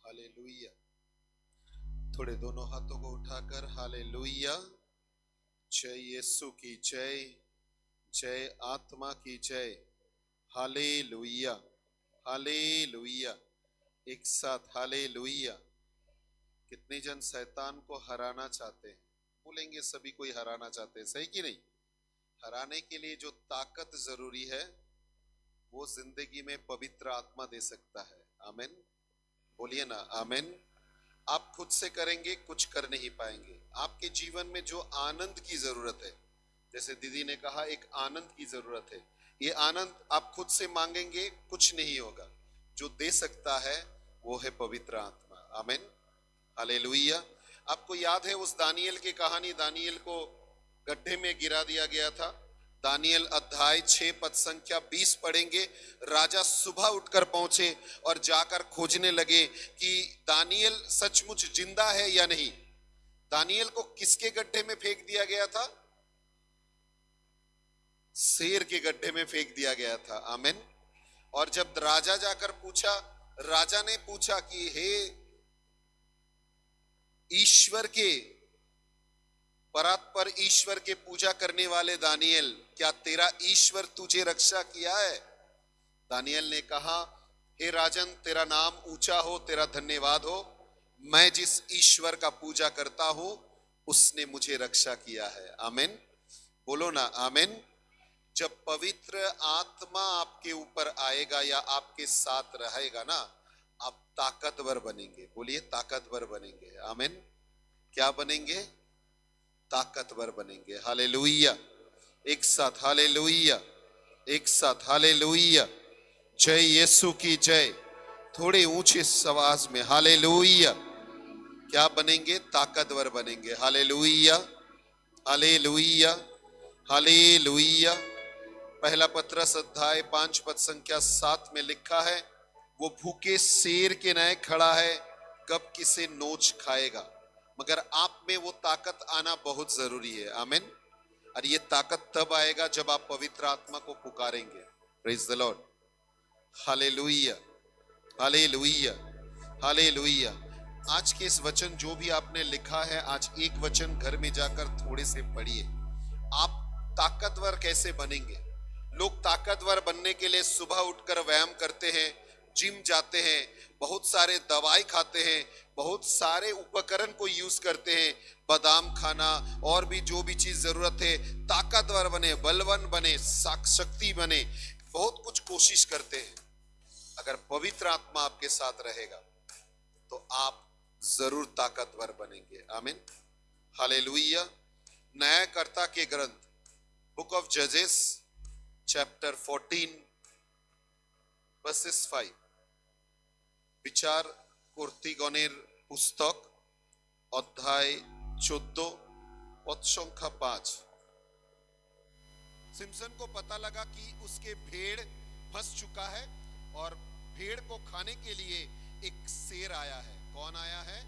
hallelujah. थोड़े दोनों हाथों को उठाकर hallelujah, जय यीशु की जय, जय आत्मा की जय, हालेलुया, हालेलुया। एक साथ हालेलुया। कितने जन शैतान को हराना चाहते हैं? बोलेंगे सभी कोई हराना चाहते हैं, सही कि नहीं? हराने के लिए जो ताकत जरूरी है वो जिंदगी में पवित्र आत्मा दे सकता है। आमीन, बोलिए ना आमीन। आप खुद से करेंगे कुछ कर नहीं पाएंगे। आपके जीवन में जो आनंद की जरूरत है, जैसे दीदी ने कहा एक आनंद की जरूरत है, ये आनंद आप खुद से मांगेंगे कुछ नहीं होगा। जो दे सकता है वो है पवित्र आत्मा। आमीन, हालेलुया। आपको याद है उस दानियल की कहानी? दानियल को गड्ढे में गिरा दिया गया था। दानियल अध्याय 6 पद संख्या 20 पढ़ेंगे। राजा सुबह उठकर पहुंचे और जाकर खोजने लगे कि दानियल सचमुच जिंदा है या नहीं। दानियल को किसके गड्ढे में फेंक दिया गया था? शेर के गड्ढे में फेंक दिया गया था। आमीन। और जब राजा जाकर पूछा, राजा ने पूछा कि हे ईश्वर के, परात्पर ईश्वर के पूजा करने वाले दानियल, क्या तेरा ईश्वर तुझे रक्षा किया है? दानियल ने कहा, हे राजन, तेरा नाम ऊंचा हो, तेरा धन्यवाद हो। मैं जिस ईश्वर का पूजा करता हूं उसने मुझे रक्षा किया है। आमीन, बोलो ना आमीन। जब पवित्र आत्मा आपके ऊपर आएगा या आपके साथ रहेगा ना, आप ताकतवर बनेंगे। बोलिए ताकतवर बनेंगे। आमीन। क्या बनेंगे? ताकतवर बनेंगे। हालेलुया। एक साथ हालेलुया, एक साथ हालेलुया। जय यीशु की जय। थोड़े ऊंचे आवाज में हालेलुया। क्या बनेंगे? ताकतवर बनेंगे। Hallelujah, hallelujah, hallelujah. पहला पत्रस अध्याय 5 पद संख्या 7 में लिखा है, वो भूखे शेर के नए खड़ा है, कब किसे नोच खाएगा। मगर आप में वो ताकत आना बहुत जरूरी है। आमीन। और ये ताकत तब आएगा जब आप पवित्र आत्मा को पुकारेंगे। Praise the Lord. Hallelujah, hallelujah, hallelujah. आज के इस वचन जो भी आपने लिखा है, आज एक वचन घर में जाकर थोड़े से पढ़िए। आप ताकतवर कैसे बनेंगे? लोग ताकतवर बनने के लिए सुबह उठकर व्यायाम करते हैं, जिम जाते हैं, बहुत सारे दवाई खाते हैं, बहुत सारे उपकरण को यूज करते हैं, बादाम खाना और भी जो भी चीज जरूरत है, ताकतवर बने, बलवान बने, शक्ति बने, बहुत कुछ कोशिश करते हैं। अगर पवित्र आत्मा आपके साथ रहेगा तो आप जरूर ताकतवर बनेंगे। आमीन। हालेलुया। न्यायकर्ता के ग्रंथ बुक ऑफ जजेस चैप्टर 14 वर्सेस 5, বিচার কর্তৃগণের पुस्तक अध्याय 14 पद संख्या 5। सिम्सन को पता लगा कि उसके भेड़ फंस चुका है और भेड़ को खाने के लिए एक शेर आया है। कौन आया है?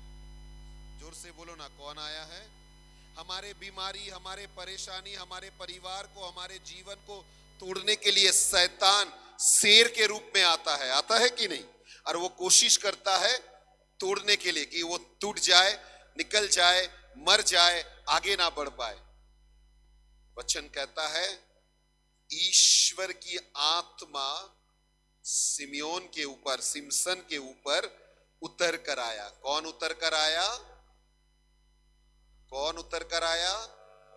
जोर से बोलो ना, कौन आया है? हमारे बीमारी, हमारे परेशानी, हमारे परिवार को, हमारे जीवन को तोड़ने के लिए शैतान शेर के रूप में आता है। आता है कि नहीं? और वो कोशिश करता है तोड़ने के लिए कि वो टूट जाए, निकल जाए, मर जाए, आगे ना बढ़ पाए। वचन कहता है ईश्वर की आत्मा सिमियोन के ऊपर, सिमसन के ऊपर उतर कर आया। कौन उतर कर आया? कौन उतर कर आया?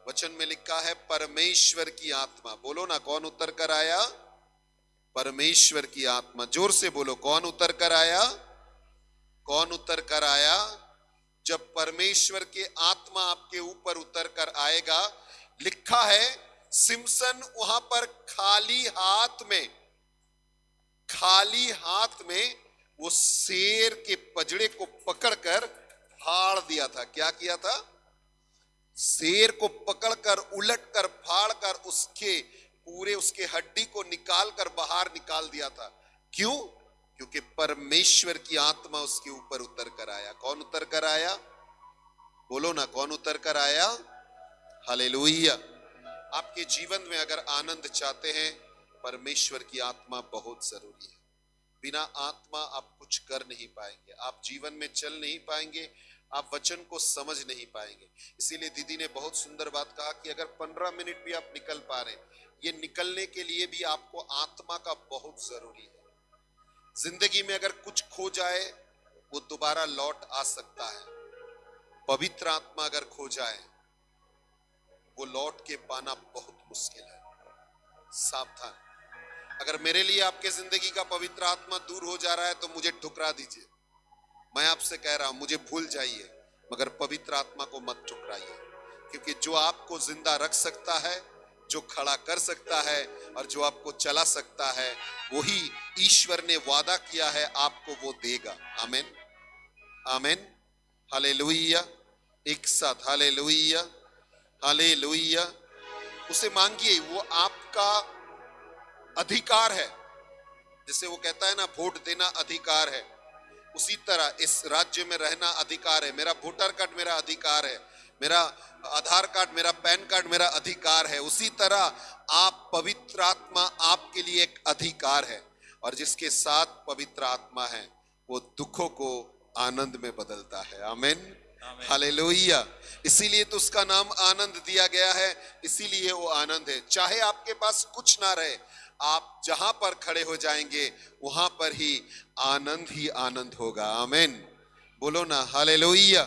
वचन में लिखा है परमेश्वर की आत्मा। बोलो ना, कौन उतर कर आया? परमेश्वर की आत्मा। जोर से बोलो, कौन उतर कर आया? कौन उतर कर आया? जब परमेश्वर के आत्मा आपके ऊपर उतर कर आएगा, लिखा है सिमसन वहां पर खाली हाथ में वो शेर के पजड़े को पकड़कर फाड़ दिया था। क्या किया था? शेर को पकड़कर, उलटकर, फाड़कर उसके हड्डी को निकालकर बाहर निकाल दिया था। क्यों? क्योंकि परमेश्वर की आत्मा उसके ऊपर उतर कर आया। कौन उतर कर आया? बोलो ना, कौन उतर कर आया? हालेलुया। आपके जीवन में अगर आनंद चाहते हैं, परमेश्वर की आत्मा बहुत जरूरी है। बिना आत्मा आप कुछ कर नहीं पाएंगे, आप जीवन में चल नहीं पाएंगे, आप वचन को समझ नहीं पाएंगे। इसीलिए दीदी ने बहुत सुंदर बात कहा कि अगर 15 मिनट भी आप निकल पा रहे, ये निकलने के लिए भी आपको आत्मा का बहुत जरूरी है। जिंदगी में अगर कुछ खो जाए वो दोबारा लौट आ सकता है। पवित्र आत्मा अगर खो जाए वो लौट के पाना बहुत मुश्किल है। सावधान। अगर मेरे लिए आपके जिंदगी का पवित्र आत्मा दूर हो जा रहा है तो मुझे ठुकरा दीजिए। मैं आपसे कह रहा हूं, मुझे भूल जाइए, मगर पवित्र आत्मा को मत ठुकराइए। क्योंकि जो आपको जिंदा रख सकता है, जो खड़ा कर सकता है और जो आपको चला सकता है, वही ईश्वर ने वादा किया है आपको वो देगा। आमीन, आमीन, हालेलुया। एक साथ हालेलुया, हालेलुया। उसे मांगिए, वो आपका अधिकार है। जैसे वो कहता है ना, वोट देना अधिकार है, उसी तरह इस राज्य में रहना अधिकार है। मेरा वोटर कार्ड मेरा अधिकार है, मेरा आधार कार्ड, मेरा पैन कार्ड मेरा अधिकार है। उसी तरह आप, पवित्र आत्मा आपके लिए एक अधिकार है। और जिसके साथ पवित्र आत्मा है वो दुखों को आनंद में बदलता है। आमीन, हालेलुया। इसीलिए तो उसका नाम आनंद दिया गया है, इसीलिए वो आनंद है। चाहे आपके पास कुछ ना रहे, आप जहां पर खड़े हो जाएंगे वहां पर ही आनंद होगा। आमीन, बोलो ना, हालेलुया,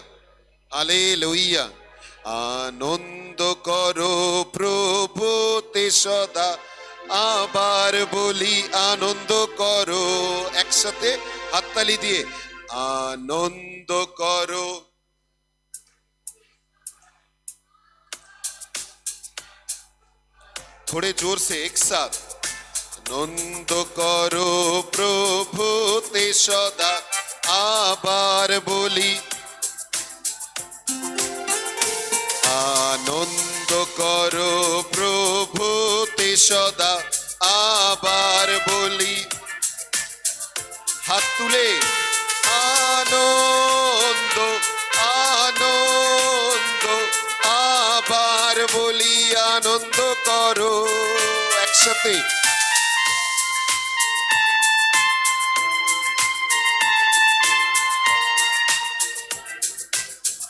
हालेलुया। आनंद करो प्रभुते सदा আবার বলি আনন্দ করো। একসাথে হাততালি দিয়ে আনন্দ করো। थोड़े जोर से एक साथ আনন্দ করো প্রভুতে সদা। আবার বলি আনন্দ করো প্রভুতে সদা। আবার বলি হাত তুলে আনন্দ আনন্দ। আবার বলি আনন্দ করো। একসাথে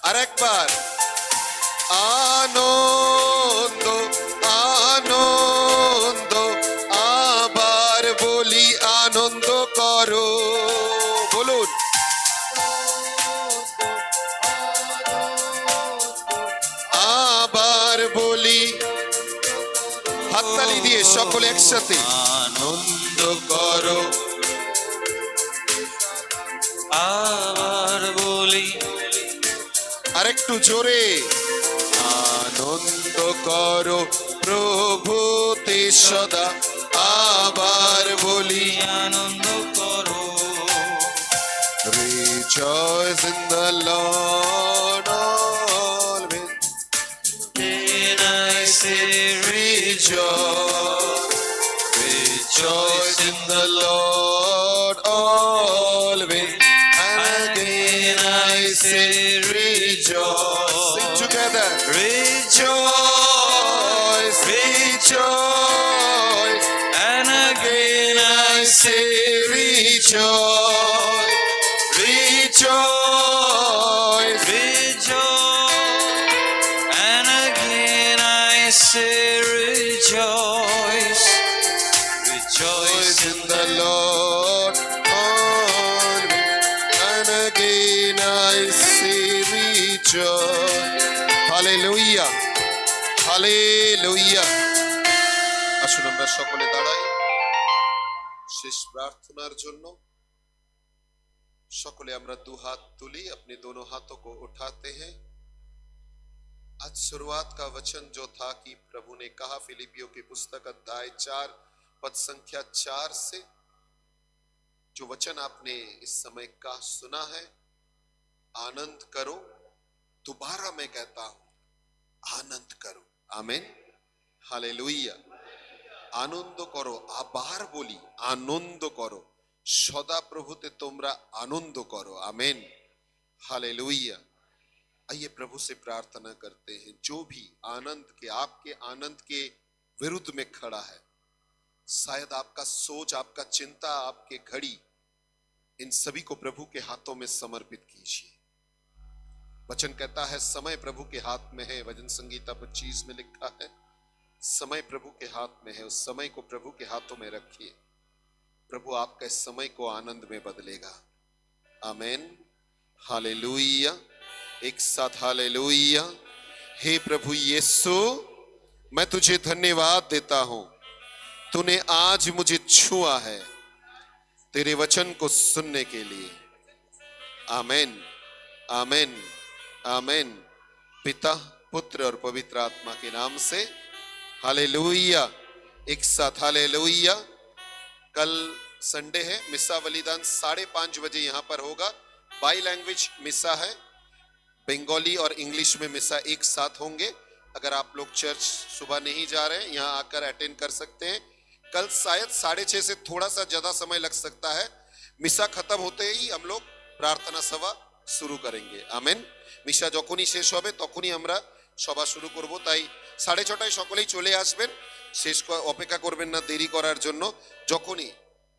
আর একবার আনন্দ আনন্দ। আবার বলি আনন্দ করো। বলুন আবার বলি হাততালি দিয়ে সকলে একসাথে আনন্দ করো। আবার বলি আরেকটু জোরে আনন্দ করো প্রভুতে সদা। আবার বলি আনন্দ করো। Rejoice in the Lord always. Then I say Rejoice, rejoice in the Lord always. And again I say rejoice. Sing together. Rejoice, rejoice. and again I say rejoice, rejoice. rejoice, and again I say rejoice. Rejoice in the Lord always, and again I say rejoice. Hallelujah, hallelujah. আসুন আমরা সকলে দাঁড়াই শেষ प्रार्थनार জন্য। সকলে আমরা दो हाथ तुली, अपने दोनों हाथों को उठाते हैं। आज शुरुआत का वचन जो था कि प्रभु ने कहा फिलिपियों की पुस्तक अध्याय 4 पद संख्या 4 से, जो वचन आपने इस समय का सुना है, आनंद करो। दोबारा मैं कहता हूं आनंद करो। आमीन, हालेलुया। आनंद करो, आबार बोली आनंद करो। सदा प्रभुते तुमरा आनंद करो। आमीन, हालेलुया। आइए प्रभु से प्रार्थना करते हैं, जो भी आनंद के आपके आनंद के विरुद्ध में खड़ा है, शायद आपका सोच, आपका चिंता, आपके घड़ी, इन सभी को प्रभु के हाथों में समर्पित कीजिए। वचन कहता है समय प्रभु के हाथ में है। वचन संगीता 25 में लिखा है समय प्रभु के हाथ में है। उस समय को प्रभु के हाथों में रखिए। प्रभु आपका इस समय को आनंद में बदलेगा। आमीन, हालेलुया। एक साथ हालेलुया। हे प्रभु यीशु, मैं तुझे धन्यवाद देता हूं, तूने आज मुझे छुआ है तेरे वचन को सुनने के लिए। आमीन, आमीन, आमीन। पिता, पुत्र और पवित्र आत्मा के नाम से हालेलुया। एक साथ हालेलुया। कल संडे है, मिसा बलिदान 5:30 बजे यहां पर होगा। बाई लैंग्वेज मिसा है, बंगाली और इंग्लिश में मिसा एक साथ होंगे। अगर आप लोग चर्च सुबह नहीं जा रहे हैं, यहां आकर अटेंड कर सकते हैं। कल शायद 6:30 से थोड़ा सा ज्यादा समय लग सकता है। मिसा खत्म होते ही हम लोग प्रार्थना सभा शुरू करेंगे। आमीन। मिसा যখনই শেষ হবে তখনই আমরা সভা শুরু করব। তাই 6:30টায় সকলেই চলে আসবেন। শেষ অপেক্ষা করবেন না দেরি করার জন্য। যখনই,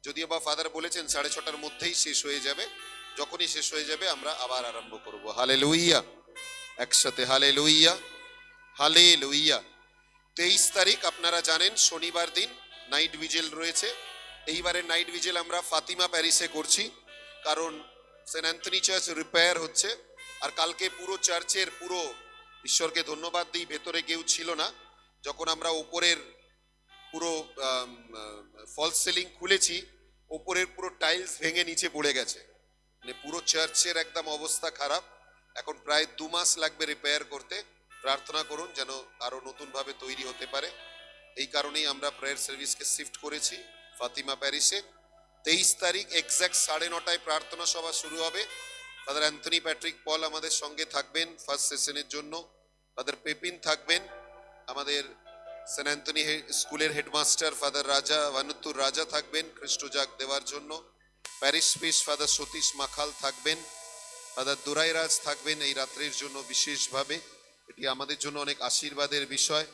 যদিও বা ফাদার বলেছেন 6:30টার মধ্যেই শেষ হয়ে যাবে, যখনই শেষ হয়ে যাবে আমরা আবার আরম্ভ করব। হালেলুয়া, একসাথে হালেলুয়া, হালেলুয়া। 23 তারিখ আপনারা জানেন শনিবার দিন নাইট ভিজিল রয়েছে। এইবারে নাইট ভিজিল আমরা ফাতিমা প্যারিসে করছি, কারণ সেন্ট অ্যান্থনি চার্চ রিপেয়ার হচ্ছে। আর কালকে পুরো চার্চের পুরো ঈশ্বরকে ধন্যবাদ দিই, ভেতরে কেউ ছিল না। যখন আমরা পুরো ফলস সিলিং খুলেছি, ওপরের পুরো টাইলস ভেঙে নিচে পড়ে গেছে, মানে পুরো চার্চের একদম অবস্থা খারাপ। এখন প্রায় 2 মাস লাগবে রিপেয়ার করতে। প্রার্থনা করুন যেন আরো নতুন ভাবে তৈরি হতে পারে। এই কারণেই আমরা প্রেয়ার সার্ভিসকে শিফট করেছি ফাতিমা প্যারিসে। 23 তারিখ এক্স্যাক্ট 9:30টায় প্রার্থনা সভা শুরু হবে। ফাদার অ্যান্থনি প্যাট্রিক পল আমাদের সঙ্গে থাকবেন ফার্স্ট সেশনের জন্য। ফাদার পেপিন থাকবেন। আমাদের সেন্ট অ্যান্থনি স্কুলের হেডমাস্টার ফাদার রাজা ভানুত্তুর রাজা থাকবেন খ্রিস্টজাগ দেওয়ার জন্য। Parish piece father Satish Makhal থাকবেন। ফাদার দুরাইরাজ থাকবেন এই রাত্রির জন্য বিশেষভাবে। এটি আমাদের জন্য অনেক আশীর্বাদের বিষয়।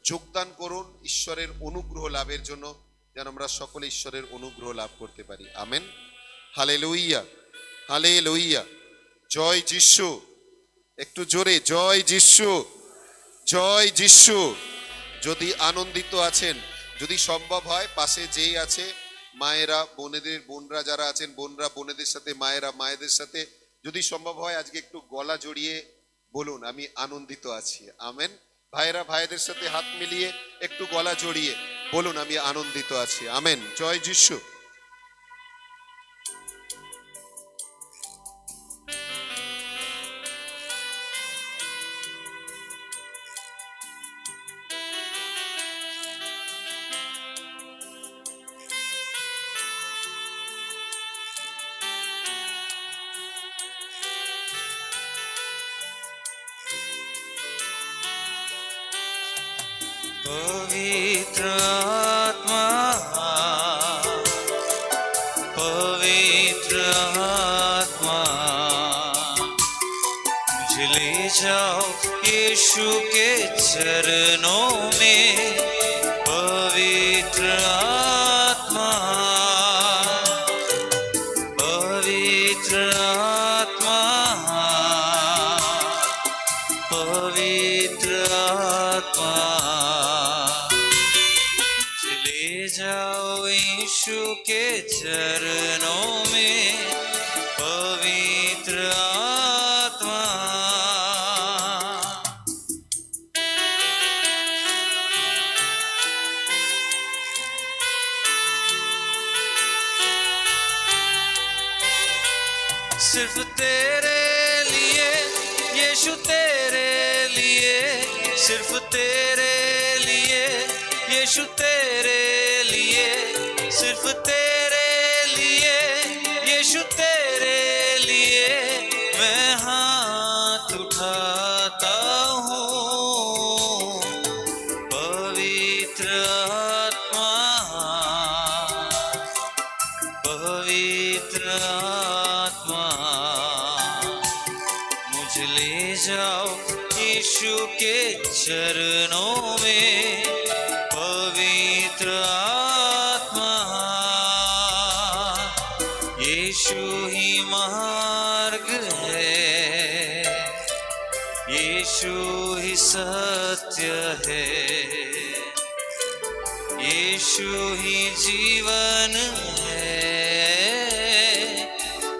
যোগদান করুন ঈশ্বরের অনুগ্রহ লাভের জন্য, যেন আমরা সকলে ঈশ্বরের অনুগ্রহ লাভ করতে পারি। আমেন। Hallelujah, hallelujah. জয় যিশু। একটু জোরে জয় যিশু, জয় যিশু। যদি আনন্দিত আছেন, যদি সম্ভব হয় পাশে যেই আছে মায়েরা বোনরা যারা আছেন, বোনরা বোনেদের সাথে, মায়েরা মায়েদের সাথে যদি সম্ভব হয় আজকে একটু গলা জড়িয়ে বলুন আমি আনন্দিত আছি। আমেন। ভাইরা ভাইদের সাথে হাত মিলিয়ে একটু গলা জড়িয়ে বলুন আমি আনন্দিত আছি। আমেন। জয় যিশু। पवित्र आत्मा, पवित्र आत्मा, मुझे ले जाओ यीशु के चरणों में। पवित्र आत्मा, पवित्र आत्मा, पवित्र आत्मा, ले जाओ यीशु के चरणों में। पवित्र आत्मा, सिर्फ तेरे लिए यीशु, तेरे लिए, सिर्फ तेरे लिए यीशु, तेरे लिए, सिर्फ तेरे लिए यीशु, तेरे लिए मैं हाथ उठाता हूँ। पवित्र आत्मा, पवित्र आत्मा, मुझे ले जाओ यीशु के चरणों में। पवित्र आत्मा, यीशु ही मार्ग है, यीशु ही सत्य है, यीशु ही जीवन है,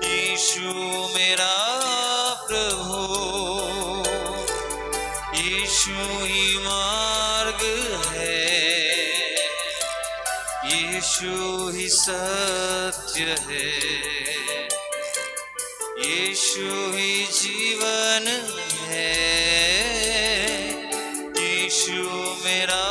यीशु मेरा प्रभु, यीशु ही मार्ग है, यीशु ही सत्य है, यीशु ही जीवन है, यीशु मेरा